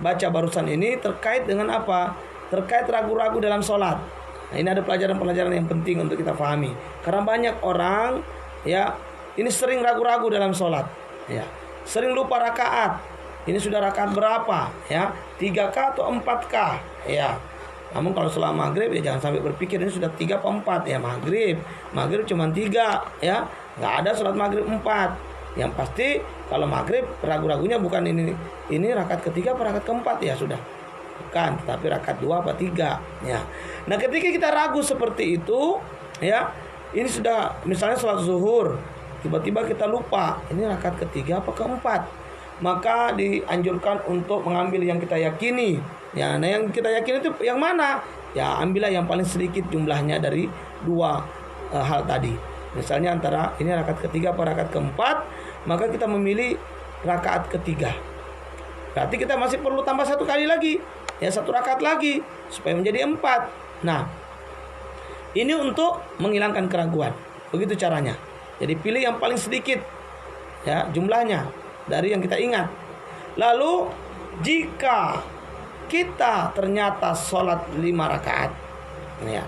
baca barusan ini terkait dengan apa? Terkait ragu-ragu dalam sholat. Nah, ini ada pelajaran-pelajaran yang penting untuk kita pahami. Karena banyak orang, ya, ini sering ragu-ragu dalam sholat, ya, sering lupa rakaat. Ini sudah rakaat berapa? Ya, 3K atau 4K? Ya. Namun kalau sholat maghrib, ya jangan sampai berpikir ini sudah 3 atau 4. Ya, maghrib cuma 3, ya, nggak ada sholat maghrib 4. Yang pasti kalau maghrib ragu-ragunya bukan ini rakaat ketiga atau rakaat keempat, ya sudah. Bukan, tapi rakaat 2 apa 3, ya. Nah, ketika kita ragu seperti itu, ya, ini sudah misalnya sholat zuhur, tiba-tiba kita lupa ini rakaat ketiga apa keempat, maka dianjurkan untuk mengambil yang kita yakini. Ya, nah yang kita yakini itu yang mana? Ya, ambillah yang paling sedikit jumlahnya dari 2 hal tadi. Misalnya antara ini rakaat ketiga atau rakaat keempat, maka kita memilih rakaat ketiga. Berarti kita masih perlu tambah 1 kali lagi, ya 1 rakaat lagi supaya menjadi 4. Nah, ini untuk menghilangkan keraguan. Begitu caranya. Jadi pilih yang paling sedikit, ya jumlahnya dari yang kita ingat. Lalu jika kita ternyata sholat 5 rakaat, ya,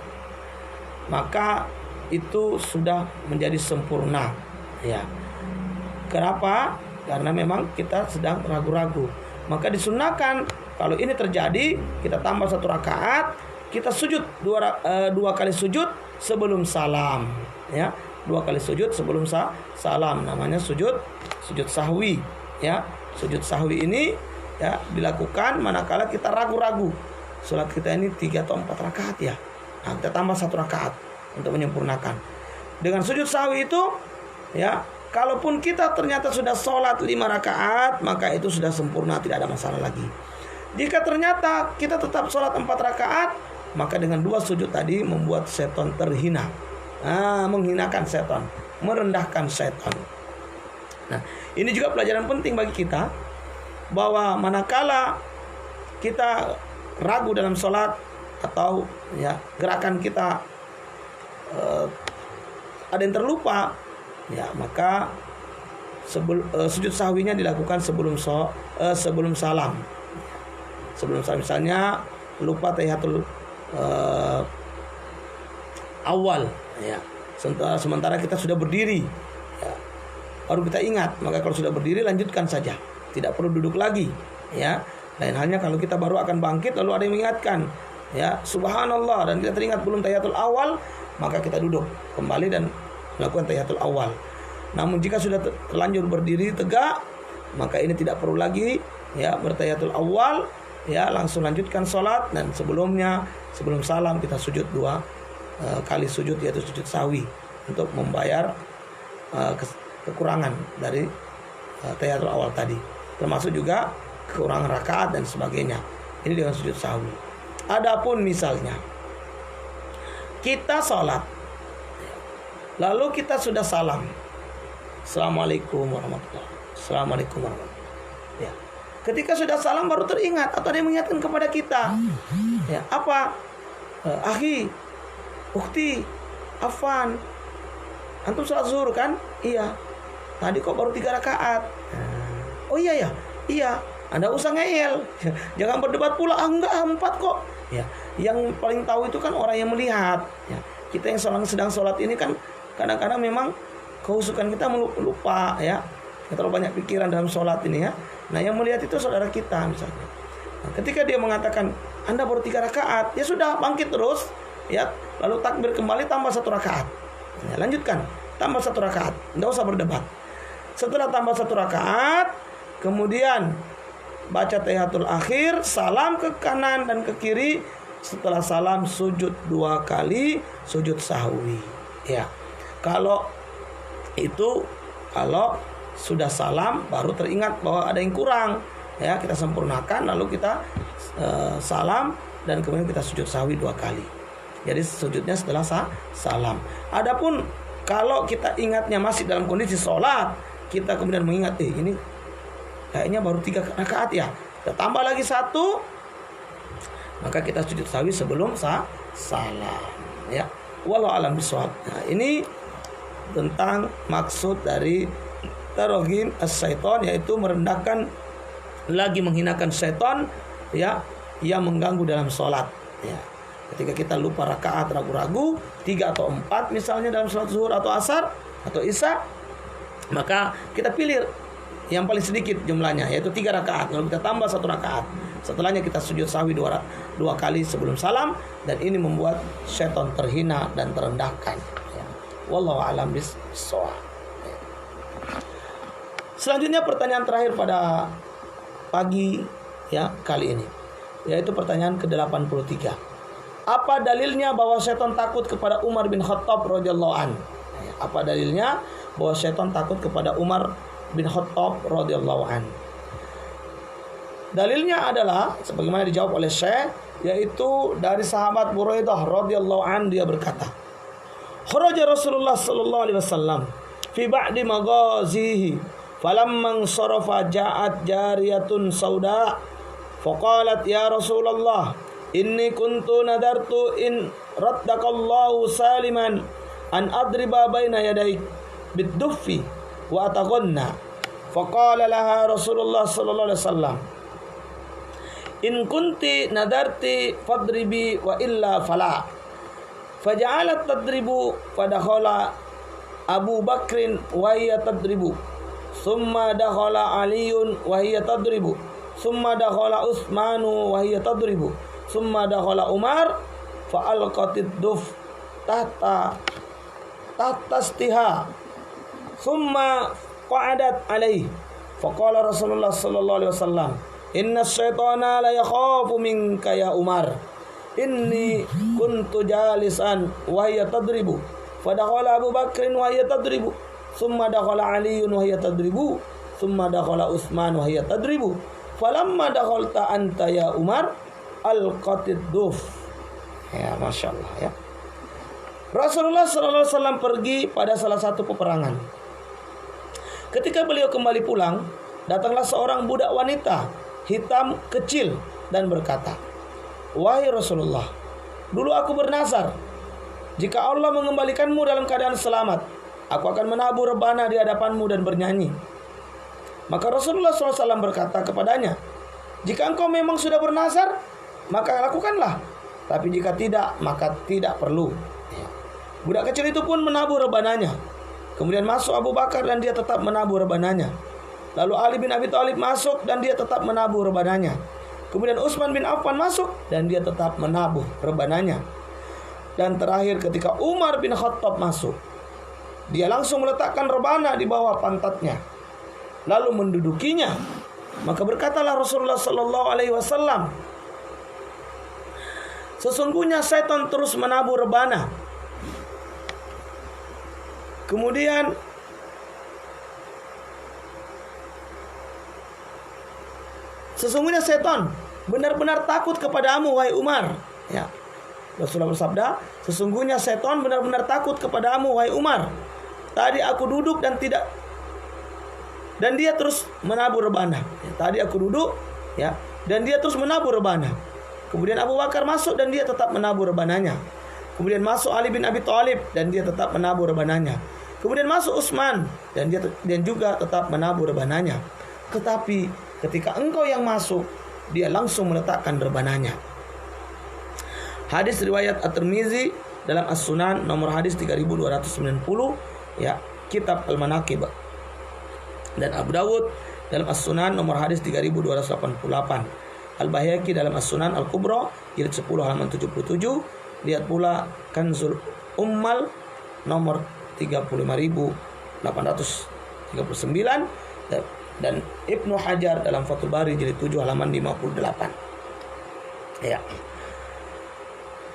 maka itu sudah menjadi sempurna, ya. Kenapa? Karena memang kita sedang ragu-ragu. Maka disunahkan kalau ini terjadi, kita tambah 1 rakaat, kita sujud 2 kali sujud sebelum salam, ya. 2 kali sujud sebelum salam, namanya sujud sahwi, ya. Sujud sahwi ini, ya, dilakukan manakala kita ragu-ragu. Salat kita ini 3 atau 4 rakaat, ya. Nah, kita tambah 1 rakaat untuk menyempurnakan. Dengan sujud sahwi itu, ya, kalaupun kita ternyata sudah sholat 5 rakaat, maka itu sudah sempurna, tidak ada masalah lagi. Jika ternyata kita tetap sholat 4 rakaat, maka dengan 2 sujud tadi membuat setan terhina. Menghinakan setan, merendahkan setan. Nah, ini juga pelajaran penting bagi kita, bahwa manakala kita ragu dalam sholat atau, ya, gerakan kita ada yang terlupa, ya, maka sujud sahwinya dilakukan sebelum salam. Sebelum salam, misalnya lupa tahiyatul awal, ya. Sementara kita sudah berdiri, ya, baru kita ingat, maka kalau sudah berdiri lanjutkan saja, tidak perlu duduk lagi, ya. Lain halnya kalau kita baru akan bangkit lalu ada yang mengingatkan, ya, subhanallah, dan kita teringat belum tahiyatul awal, maka kita duduk kembali dan melakukan tahiyatul awal. Namun jika sudah terlanjur berdiri tegak, maka ini tidak perlu lagi, ya, bertahiyatul awal, ya, langsung lanjutkan sholat. Dan sebelum salam kita sujud 2 kali sujud, yaitu sujud sahwi, untuk membayar kekurangan dari tahiyatul awal tadi, termasuk juga kekurangan rakaat dan sebagainya. Ini dengan sujud sahwi. Adapun misalnya kita sholat, lalu kita sudah salam, assalamualaikum warahmatullahi wabarakatuh, assalamualaikum warahmatullahi wabarakatuh, ya. Ketika sudah salam baru teringat atau ada yang mengingatkan kepada kita, ya, apa? Akhi, ukhti, afwan, antum sholat zuhur kan? Iya. Tadi kok baru 3 rakaat? Oh iya, Anda usah ngeyel. Jangan berdebat pula, enggak 4 kok. Ya, yang paling tahu itu kan orang yang melihat, ya. Kita yang sedang sholat ini kan kadang-kadang memang kehusukan kita lupa, ya. Kita terlalu banyak pikiran dalam sholat ini, ya. Nah, yang melihat itu saudara kita misalnya. Nah, ketika dia mengatakan Anda baru 3 rakaat, ya sudah, bangkit terus, ya. Lalu takbir kembali, tambah 1 rakaat. Ya, lanjutkan, tambah 1 rakaat. Tidak usah berdebat. Setelah tambah 1 rakaat, kemudian baca tahiyatul akhir, salam ke kanan dan ke kiri. Setelah salam sujud 2 kali, sujud sahwi, ya. Kalau sudah salam baru teringat bahwa ada yang kurang, ya, kita sempurnakan, lalu kita salam dan kemudian kita sujud sahwi 2 kali. Jadi sujudnya setelah salam. Adapun kalau kita ingatnya masih dalam kondisi sholat, kita kemudian mengingat, ini kayaknya baru 3 rakaat, ya, kita tambah lagi 1, maka kita sujud sahwi sebelum salam, ya. Wallahu a'lam bishawab. Nah, ini tentang maksud dari targhim as-syaitan, yaitu merendahkan lagi menghinakan syaitan, ya, yang mengganggu dalam sholat, ya. Ketika kita lupa rakaat, ragu-ragu 3 atau 4 misalnya dalam sholat zuhur atau asar atau isya, maka kita pilih yang paling sedikit jumlahnya, yaitu 3 rakaat, lalu kita tambah 1 rakaat. Setelahnya kita sujud sahwi 2 kali sebelum salam, dan ini membuat syaitan terhina dan terendahkan, ya. Wallahu a'lam bishawab. Selanjutnya pertanyaan terakhir pada pagi, ya, kali ini, yaitu pertanyaan ke-83. Apa dalilnya bahwa syaitan takut kepada Umar bin Khattab radhiyallahu an? Apa dalilnya bahwa syaitan takut kepada Umar bin Khattab radhiyallahu an? Dalilnya adalah sebagaimana dijawab oleh Syekh, yaitu dari sahabat Buraidah radhiyallahu an, dia berkata, kharaja Rasulullah sallallahu alaihi wasallam fi ba'di maghazihi Falamman sarafa ja'at jariyatun sauda faqalat ya Rasulullah inni kuntu nadartu in raddakallahu saliman an adriba baina yadaik bid-duffi wa ataghanna. Faqala laha Rasulullah sallallahu alaihi wasallam in kunti nadarti fadribi wa illa fala. Faja'alat tadribu fadakhala Abu Bakrin wa hiya tadribu. Summa dakhala Aliyun wa hiya tadribu. Summa dakhala Utsmanu wa hiya tadribu. Summa dakhala Umar fa alqatid duf tahta istiha. Summa qa'adat alaihi. Faqala Rasulullah sallallahu alaihi wasallam inna syaitana la yakhafu minka ya Umar. Inni kuntu jalisan wa hiya tadribu. Fadakhala Abu Bakrin wa hiya tadribu. Summa dakhala Aliyun wa hiya tadribu. Summa dakhala Utsman wa hiya tadribu. Falamma dakhalta anta ya Umar alqatid duf. Ya, Masya Allah ya. Rasulullah SAW pergi pada salah satu peperangan. Ketika beliau kembali pulang, datanglah seorang budak wanita hitam kecil dan berkata, wahai Rasulullah, dulu aku bernazar, jika Allah mengembalikanmu dalam keadaan selamat, aku akan menabur rebana di hadapanmu dan bernyanyi. Maka Rasulullah SAW berkata kepadanya, jika engkau memang sudah bernazar, maka lakukanlah. Tapi jika tidak, maka tidak perlu. Budak kecil itu pun menabur rebananya. Kemudian masuk Abu Bakar dan dia tetap menabur rebananya. Lalu Ali bin Abi Thalib masuk dan dia tetap menabur rebananya. Kemudian Utsman bin Affan masuk dan dia tetap menabuh rebananya. Dan terakhir ketika Umar bin Khattab masuk, dia langsung meletakkan rebana di bawah pantatnya, lalu mendudukinya. Maka berkatalah Rasulullah sallallahu alaihi wasallam, sesungguhnya setan terus menabur rebana. Kemudian sesungguhnya setan benar-benar takut kepadamu wahai Umar. Ya. Rasulullah bersabda, sesungguhnya setan benar-benar takut kepadamu wahai Umar. Tadi aku duduk dan dia terus menabur rebana. Ya, tadi aku duduk ya dan dia terus menabur rebana. Kemudian Abu Bakar masuk dan dia tetap menabur rebananya. Kemudian masuk Ali bin Abi Thalib dan dia tetap menabur rebananya. Kemudian masuk Utsman dan dia juga tetap menabur rebananya. Tetapi ketika engkau yang masuk, dia langsung meletakkan rebananya. Hadis riwayat At-Tirmizi dalam As-Sunan nomor hadis 3290 ya, Kitab Al-Manaqib. Dan Abu Dawud dalam As-Sunan nomor hadis 3288. Al-Baihaqi dalam As-Sunan Al-Kubra jilid 10 halaman 77. Lihat pula Kanzul Ummal nomor 35.839 dan Ibnu Hajar dalam Fathul Bari jilid 7 halaman 58. Ya.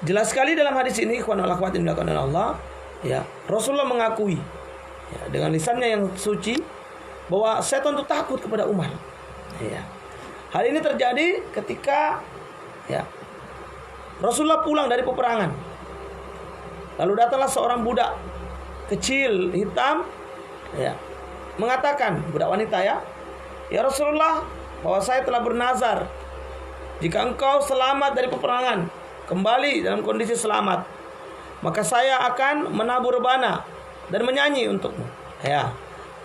Jelas sekali dalam hadis ini, ikhwan wal akhwat yang dilakukan oleh Allah, ya, Rasulullah mengakui ya, dengan lisannya yang suci bahwa setan itu takut kepada Umar. Ya. Hal ini terjadi ketika ya, Rasulullah pulang dari peperangan. Lalu datanglah seorang budak kecil hitam ya, mengatakan, budak wanita ya Rasulullah, bahwa saya telah bernazar, jika engkau selamat dari peperangan, kembali dalam kondisi selamat, maka saya akan menabur rebana dan menyanyi untukmu. Ya.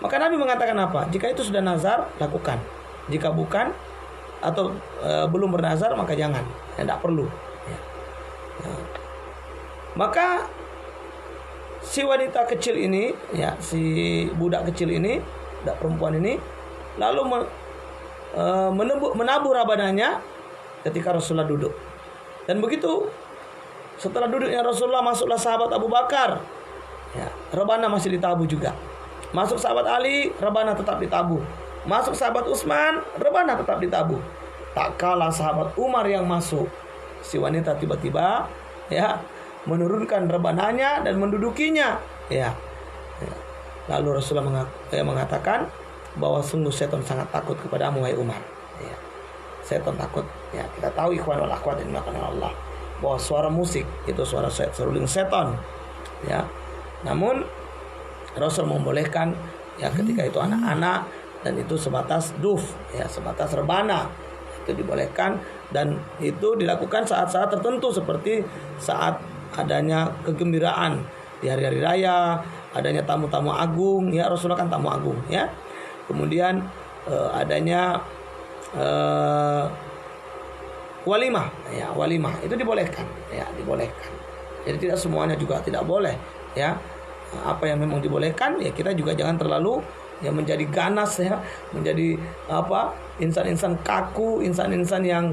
Maka Nabi mengatakan apa? Jika itu sudah nazar, lakukan. Jika bukan atau belum bernazar, maka jangan. Tidak perlu. Ya. Ya. Maka si wanita kecil ini, ya, si budak kecil ini, budak perempuan ini, lalu menabur rebananya ketika Rasulullah duduk. Dan begitu setelah duduknya Rasulullah, masuklah sahabat Abu Bakar. Ya, rebana masih ditabuh juga. Masuk sahabat Ali, rebana tetap ditabuh. Masuk sahabat Utsman, rebana tetap ditabuh. Tak kalah sahabat Umar yang masuk, si wanita tiba-tiba ya menurunkan rebananya dan mendudukinya. Ya. Lalu Rasulullah mengatakan bahwa sungguh setan sangat takut kepadamu wahai Umar. Ya. Setan takut. Ya, kita tahu ikhwan wal akhwat yang dimakan Allah bahwa suara musik itu suara seruling setan. Ya. Namun Rasul membolehkan ya ketika itu anak-anak dan itu sebatas duf, ya, sebatas rebana. Itu dibolehkan, dan itu dilakukan saat-saat tertentu seperti saat adanya kegembiraan di hari-hari raya, adanya tamu-tamu agung, ya, Rasulullah kan tamu agung, ya. Kemudian adanya walimah, ya, walimah itu dibolehkan, ya, dibolehkan. Jadi tidak semuanya juga tidak boleh, ya. Apa yang memang dibolehkan, ya kita juga jangan terlalu, ya, menjadi ganas, ya, menjadi insan-insan kaku, insan-insan yang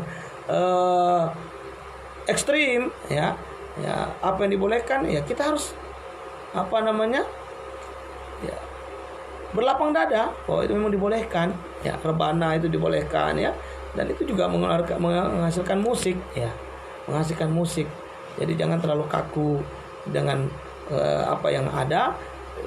ekstrim, ya. Ya, apa yang dibolehkan, ya kita harus ya, berlapang dada. Oh, itu memang dibolehkan, ya, rebana itu dibolehkan, ya, dan itu juga menghasilkan musik, ya, menghasilkan musik. Jadi jangan terlalu kaku dengan apa yang ada,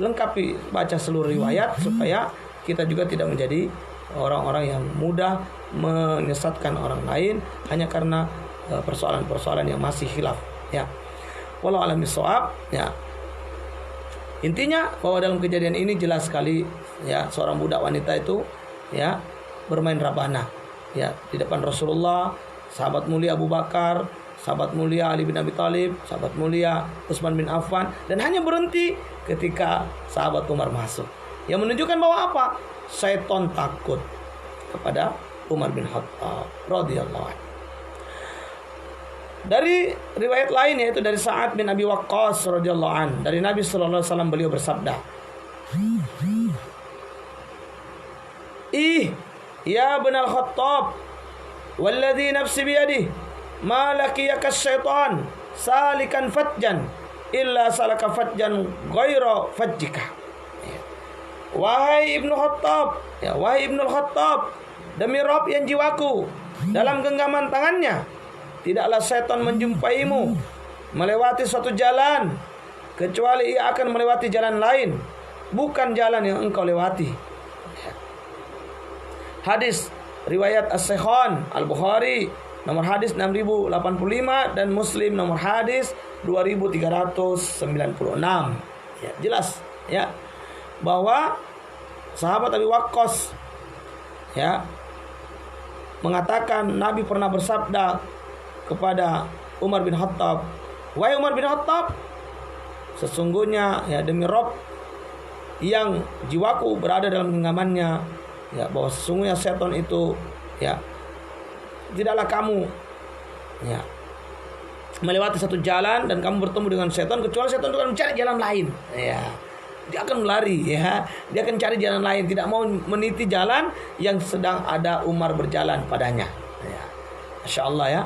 lengkapi baca seluruh riwayat supaya kita juga tidak menjadi orang-orang yang mudah menyesatkan orang lain hanya karena persoalan-persoalan yang masih khilaf, ya. Wallahu a'lam bishawab, ya. Intinya bahwa dalam kejadian ini jelas sekali, ya, seorang budak wanita itu, ya, bermain rabana, ya, di depan Rasulullah, sahabat mulia Abu Bakar, sahabat mulia Ali bin Abi Thalib, sahabat mulia Utsman bin Affan, dan hanya berhenti ketika sahabat Umar masuk. Yang menunjukkan bahwa apa? Syaitan takut kepada Umar bin Khattab radhiyallahu anhu. Dari riwayat lain, yaitu dari Sa'ad bin Abi Waqqas radhiyallahu anhu, dari Nabi sallallahu alaihi wasallam, beliau bersabda, ya ibnal Khattab, walladzi nafsi biyadihi, ma laqiyaka syaitan salikan fatjan illa salaka fatjan ghaira fajjika. Wahai Ibnu Khattab, ya, wahai Ibnu Khattab, demi Rabb yang jiwaku dalam genggaman tangannya, tidaklah setan menjumpaimu melewati suatu jalan kecuali ia akan melewati jalan lain, bukan jalan yang engkau lewati. Hadis riwayat As-Sahihon, Al-Bukhari nomor hadis 6085 dan Muslim nomor hadis 2396. Ya, jelas, ya, bahwa sahabat Abi Waqqas, ya, mengatakan Nabi pernah bersabda kepada Umar bin Khattab, wahai Umar bin Khattab, sesungguhnya, ya, demi Rabb yang jiwaku berada dalam genggamannya, ya, bahwa sesungguhnya setan itu, ya, tidaklah kamu, ya, melewati satu jalan dan kamu bertemu dengan setan kecuali setan itu akan mencari jalan lain, ya. Dia akan melari, ya, dia akan cari jalan lain, tidak mau meniti jalan yang sedang ada Umar berjalan padanya, ya. Masya Allah, ya,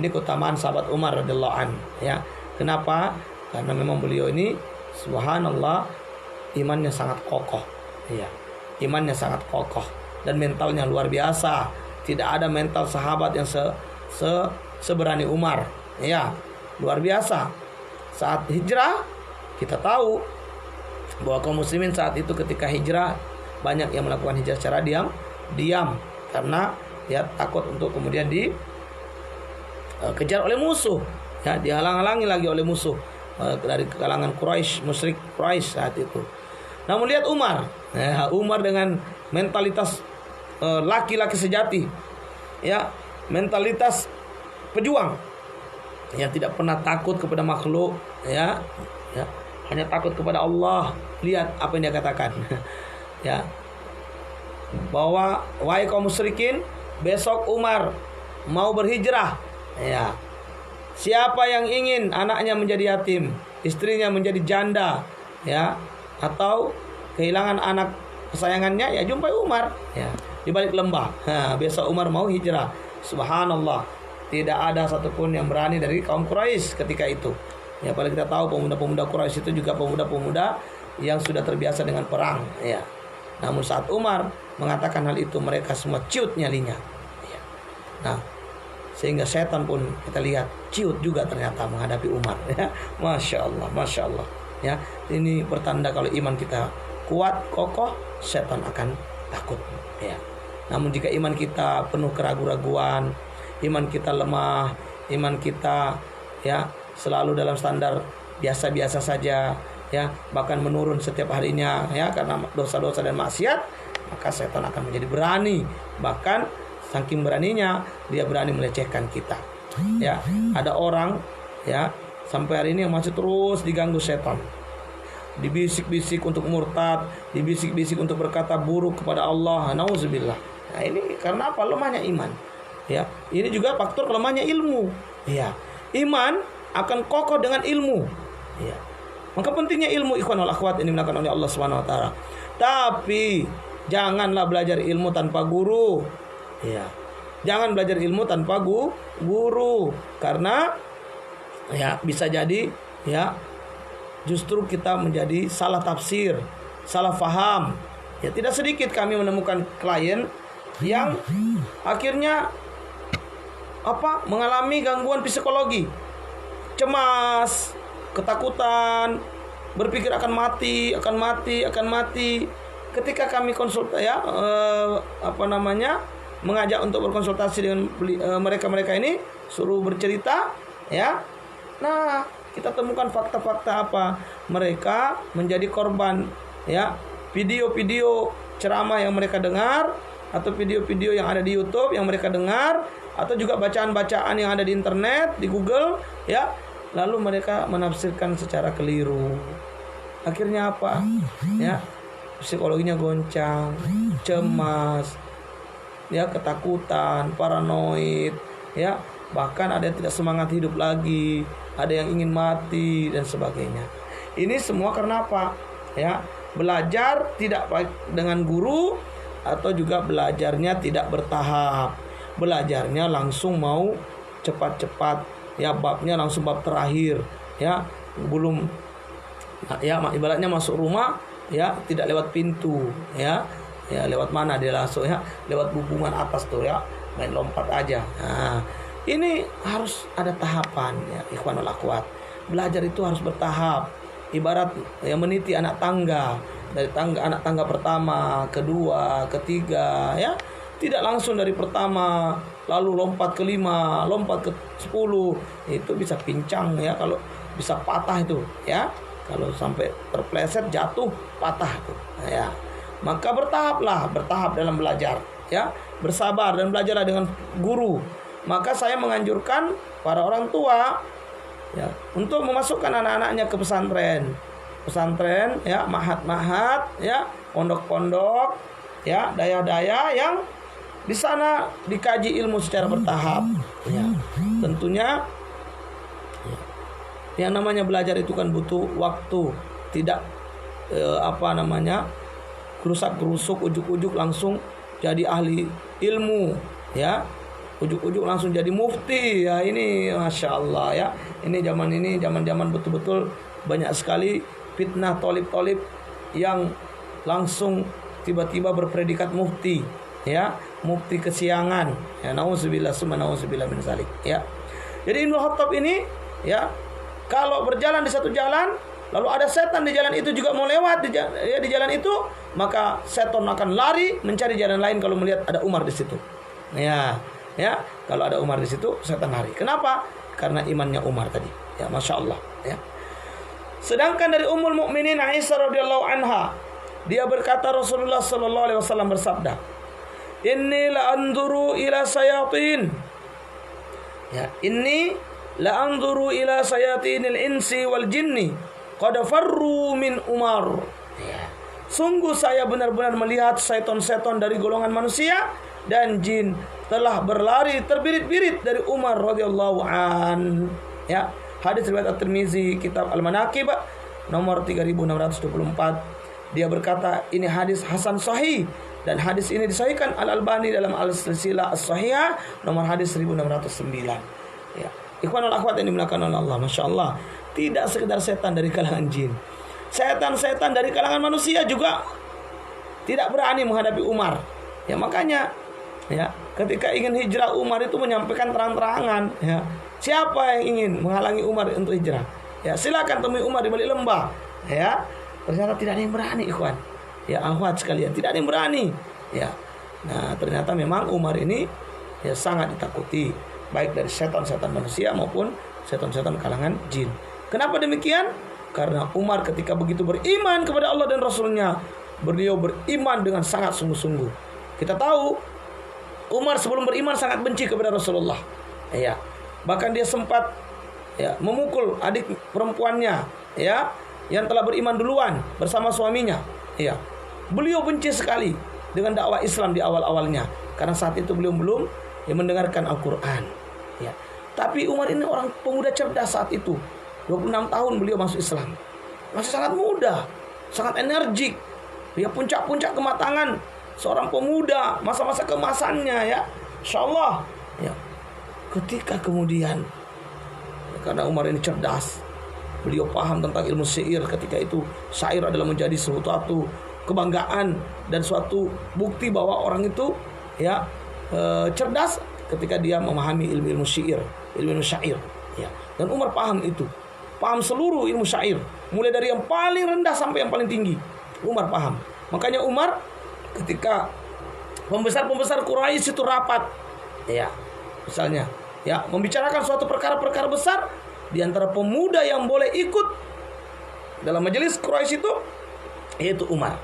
ini keutamaan sahabat Umar radhiyallahu anhu, ya. Kenapa? Karena memang beliau ini, subhanallah, imannya sangat kokoh, ya, imannya sangat kokoh dan mentalnya luar biasa. Tidak ada mental sahabat yang seberani Umar, ya, luar biasa. Saat hijrah, kita tahu bahwa kaum muslimin saat itu ketika hijrah banyak yang melakukan hijrah secara diam karena, ya, takut untuk kemudian dikejar oleh musuh, ya, dihalang-halangi lagi oleh musuh dari kalangan Quraisy, musyrik Quraisy saat itu. Namun lihat Umar, ya, Umar dengan mentalitas laki-laki sejati, ya, mentalitas pejuang yang tidak pernah takut kepada makhluk, ya, hanya takut kepada Allah. Lihat apa yang dia katakan, ya, bahwa wahai kaum musyrikin, besok Umar mau berhijrah, ya, siapa yang ingin anaknya menjadi yatim, istrinya menjadi janda, ya, atau kehilangan anak kesayangannya, ya, jumpai Umar, ya, di balik lembah. Besok Umar mau hijrah. Subhanallah, tidak ada satupun yang berani dari kaum Quraisy ketika itu. Ya, apalagi kita tahu pemuda-pemuda Quraisy itu juga pemuda-pemuda yang sudah terbiasa dengan perang, ya. Namun saat Umar mengatakan hal itu, mereka semua ciut nyalinya, ya. Nah, sehingga setan pun kita lihat ciut juga ternyata menghadapi Umar, ya. Masya Allah, masya Allah, ya. Ini pertanda kalau iman kita kuat, kokoh, setan akan takut, ya. Namun jika iman kita penuh keraguan-raguan, iman kita lemah, iman kita, ya, selalu dalam standar biasa-biasa saja, ya, bahkan menurun setiap harinya ya, karena dosa-dosa dan maksiat, maka setan akan menjadi berani. Bahkan saking beraninya dia berani melecehkan kita. Ya, ada orang ya sampai hari ini yang masih terus diganggu setan. Dibisik-bisik untuk murtad, dibisik-bisik untuk berkata buruk kepada Allah. Nauzubillah. Nah, ini karena apa? Lemahnya iman. Ya, ini juga faktor lemahnya ilmu. Ya, iman akan kokoh dengan ilmu. Ya. Maka pentingnya ilmu, ikhwan wal akhwat, ini dimuliakan oleh Allah Subhanahu wa taala. Tapi janganlah belajar ilmu tanpa guru. Ya. Jangan belajar ilmu tanpa guru, karena ya bisa jadi ya justru kita menjadi salah tafsir, salah faham. Ya, tidak sedikit kami menemukan klien yang akhirnya mengalami gangguan psikologi, cemas, ketakutan, berpikir akan mati. Ketika kami mengajak untuk berkonsultasi dengan mereka ini, suruh bercerita, ya. Nah, kita temukan fakta-fakta mereka menjadi korban, ya, video-video ceramah yang mereka dengar, atau video-video yang ada di YouTube yang mereka dengar, atau juga bacaan-bacaan yang ada di internet, di Google, ya. Lalu mereka menafsirkan secara keliru. Akhirnya ya, psikologinya goncang, cemas, ya, ketakutan, paranoid, ya, bahkan ada yang tidak semangat hidup lagi, ada yang ingin mati dan sebagainya. Ini semua karena apa? Ya, belajar tidak baik dengan guru, atau juga belajarnya tidak bertahap. Belajarnya langsung mau cepat-cepat, ya, babnya langsung bab terakhir, ya, belum, ya, ibaratnya masuk rumah, ya, tidak lewat pintu, ya, lewat mana dia langsung, ya, lewat hubungan atas tuh, ya, main lompat aja. Nah, ini harus ada tahapan, ya, ikhwanul akhwat. Belajar itu harus bertahap. Ibarat yang meniti anak tangga, dari anak tangga pertama, kedua, ketiga, ya. Tidak langsung dari pertama lalu lompat ke 5, lompat ke 10. Itu bisa pincang, ya, kalau bisa patah itu, ya. Kalau sampai terpleset, jatuh, patah itu, ya. Maka bertahap dalam belajar, ya. Bersabar dan belajarlah dengan guru. Maka saya menganjurkan para orang tua, ya, untuk memasukkan anak-anaknya ke pesantren, ya, mahat-mahat, ya, pondok-pondok, ya, daya-daya yang di sana dikaji ilmu secara bertahap. Ya, tentunya yang namanya belajar itu kan butuh waktu, tidak kerusak-kerusuk, ujuk-ujuk langsung jadi ahli ilmu, ya, ujuk-ujuk langsung jadi mufti, ya. Ini masya Allah, ya, ini zaman betul-betul banyak sekali fitnah tolib-tolib yang langsung tiba-tiba berpredikat mufti, ya, mufti kesiangan, ya, nauzubillah summa nauzubillah min zalik, ya. Jadi Ibnu Khattab ini, ya, kalau berjalan di satu jalan, lalu ada setan di jalan itu juga mau lewat di jalan itu, maka setan akan lari mencari jalan lain kalau melihat ada Umar di situ. Ya, kalau ada Umar di situ, setan lari. Kenapa? Karena imannya Umar tadi. Ya, masya Allah. Ya. Sedangkan dari Ummul Mukminin Aisyah radhiyallahu anha, dia berkata Rasulullah sallallahu alaihi wasallam bersabda, "Inni la anzuru ila sayatin." Ya, inni la anzuru ila sayatinil insi wal jinni qad farru min Umar. Ya. Sungguh saya benar-benar melihat setan-setan dari golongan manusia dan jin telah berlari terbirit-birit dari Umar radhiyallahu an. Ya, hadis riwayat At-Tirmizi, kitab Al-Manaqib nomor 3624. Dia berkata ini hadis hasan sahih, dan hadis ini disahihkan Al-Albani dalam Al-Silsilah As-Sahihah nomor hadis 1609. Ya, ikhwanul akhwat yang dimuliakan oleh Allah, masya Allah, tidak sekedar setan dari kalangan jin, setan-setan dari kalangan manusia juga tidak berani menghadapi Umar. Ya, makanya, ya, ketika ingin hijrah Umar itu menyampaikan terang-terangan, ya, siapa yang ingin menghalangi Umar untuk hijrah, ya, silakan temui Umar di balik lembah. Ya, ternyata tidak ada yang berani, ikhwan, ya, akhwat sekalian, tidak ada yang berani. Ya, nah, ternyata memang Umar ini, ya, sangat ditakuti baik dari setan-setan manusia maupun setan-setan kalangan jin. Kenapa demikian? Karena Umar ketika begitu beriman kepada Allah dan Rasulnya, beliau beriman dengan sangat sungguh-sungguh. Kita tahu Umar sebelum beriman sangat benci kepada Rasulullah. Ya, bahkan dia sempat memukul adik perempuannya, yang telah beriman duluan bersama suaminya. Ya, beliau benci sekali dengan dakwah Islam di awal-awalnya, karena saat itu beliau belum mendengarkan Al-Quran. Ya, tapi Umar ini orang pemuda cerdas saat itu. 26 tahun beliau masuk Islam, masih sangat muda, sangat energik. Ya, puncak-puncak kematangan seorang pemuda, masa-masa kemasannya, ya, insyaallah. Ya, ketika kemudian, karena Umar ini cerdas, beliau paham tentang ilmu syair. Ketika itu syair adalah menjadi suatu kebanggaan dan suatu bukti bahwa orang itu cerdas ketika dia memahami ilmu syair, ilmu syair. Ya, dan Umar paham itu, paham seluruh ilmu syair, mulai dari yang paling rendah sampai yang paling tinggi. Umar paham. Makanya Umar ketika pembesar-pembesar Quraisy itu rapat, misalnya, membicarakan suatu perkara-perkara besar, di antara pemuda yang boleh ikut dalam majelis Quraisy itu yaitu Umar.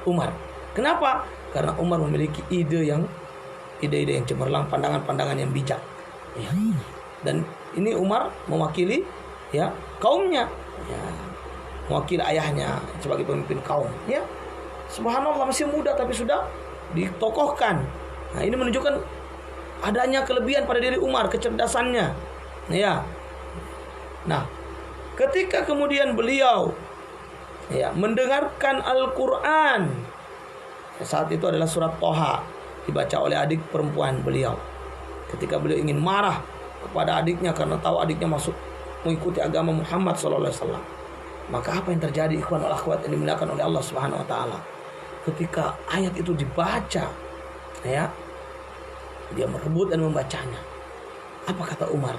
Umar. Kenapa? Karena Umar memiliki ide-ide yang cemerlang, pandangan-pandangan yang bijak. Dan ini Umar mewakili kaumnya, mewakili ayahnya sebagai pemimpin kaum. Subhanallah, masih muda tapi sudah ditokohkan. Nah, ini menunjukkan adanya kelebihan pada diri Umar, kecerdasannya. Nah, ketika kemudian beliau mendengarkan Al-Quran, saat itu adalah surat Toha, dibaca oleh adik perempuan beliau. Ketika beliau ingin marah kepada adiknya karena tahu adiknya masuk mengikuti agama Muhammad SAW, maka apa yang terjadi, ikhwan wal akhwat yang dimuliakan oleh Allah Subhanahu wa taala? Ketika ayat itu dibaca, dia merebut dan membacanya. Apa kata Umar?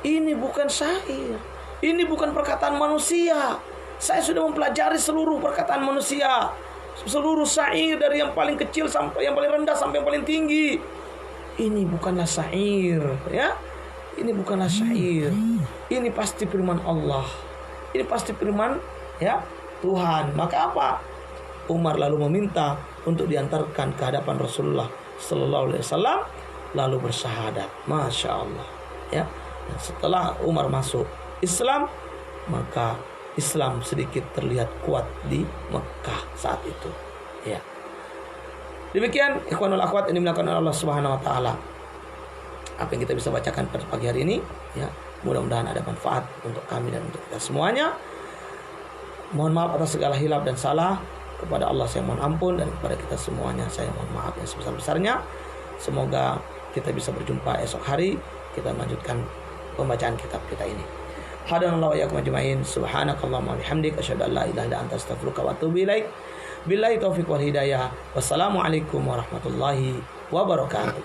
Ini bukan syair, ini bukan perkataan manusia. Saya sudah mempelajari seluruh perkataan manusia, seluruh syair dari yang paling kecil sampai yang paling rendah sampai yang paling tinggi. Ini bukanlah syair, Ini bukanlah syair. Ini pasti firman Allah. Ini pasti firman Tuhan. Maka apa? Umar lalu meminta untuk diantarkan ke hadapan Rasulullah sallallahu alaihi wasallam, lalu bersyahadat. Masya Allah. Dan setelah Umar masuk Islam, maka Islam sedikit terlihat kuat di Mekah saat itu. Demikian ikhwanul akhwat yang dimuliakan oleh Allah Subhanahu wa taala, apa yang kita bisa bacakan pada pagi hari ini, mudah-mudahan ada manfaat untuk kami dan untuk kita semuanya. Mohon maaf atas segala hilaf dan salah. Kepada Allah saya mohon ampun, dan kepada kita semuanya saya mohon maaf yang sebesar-besarnya. Semoga kita bisa berjumpa esok hari, kita melanjutkan pembacaan kitab kita ini. Hadanallahu wa iyyakum ajmain. Subhanakallahumma wa bihamdika asyhadu an la ilaha illa anta astaghfiruka wa atubu ilaik. Billahi taufiq wal hidayah. Wassalamualaikum warahmatullahi wabarakatuh.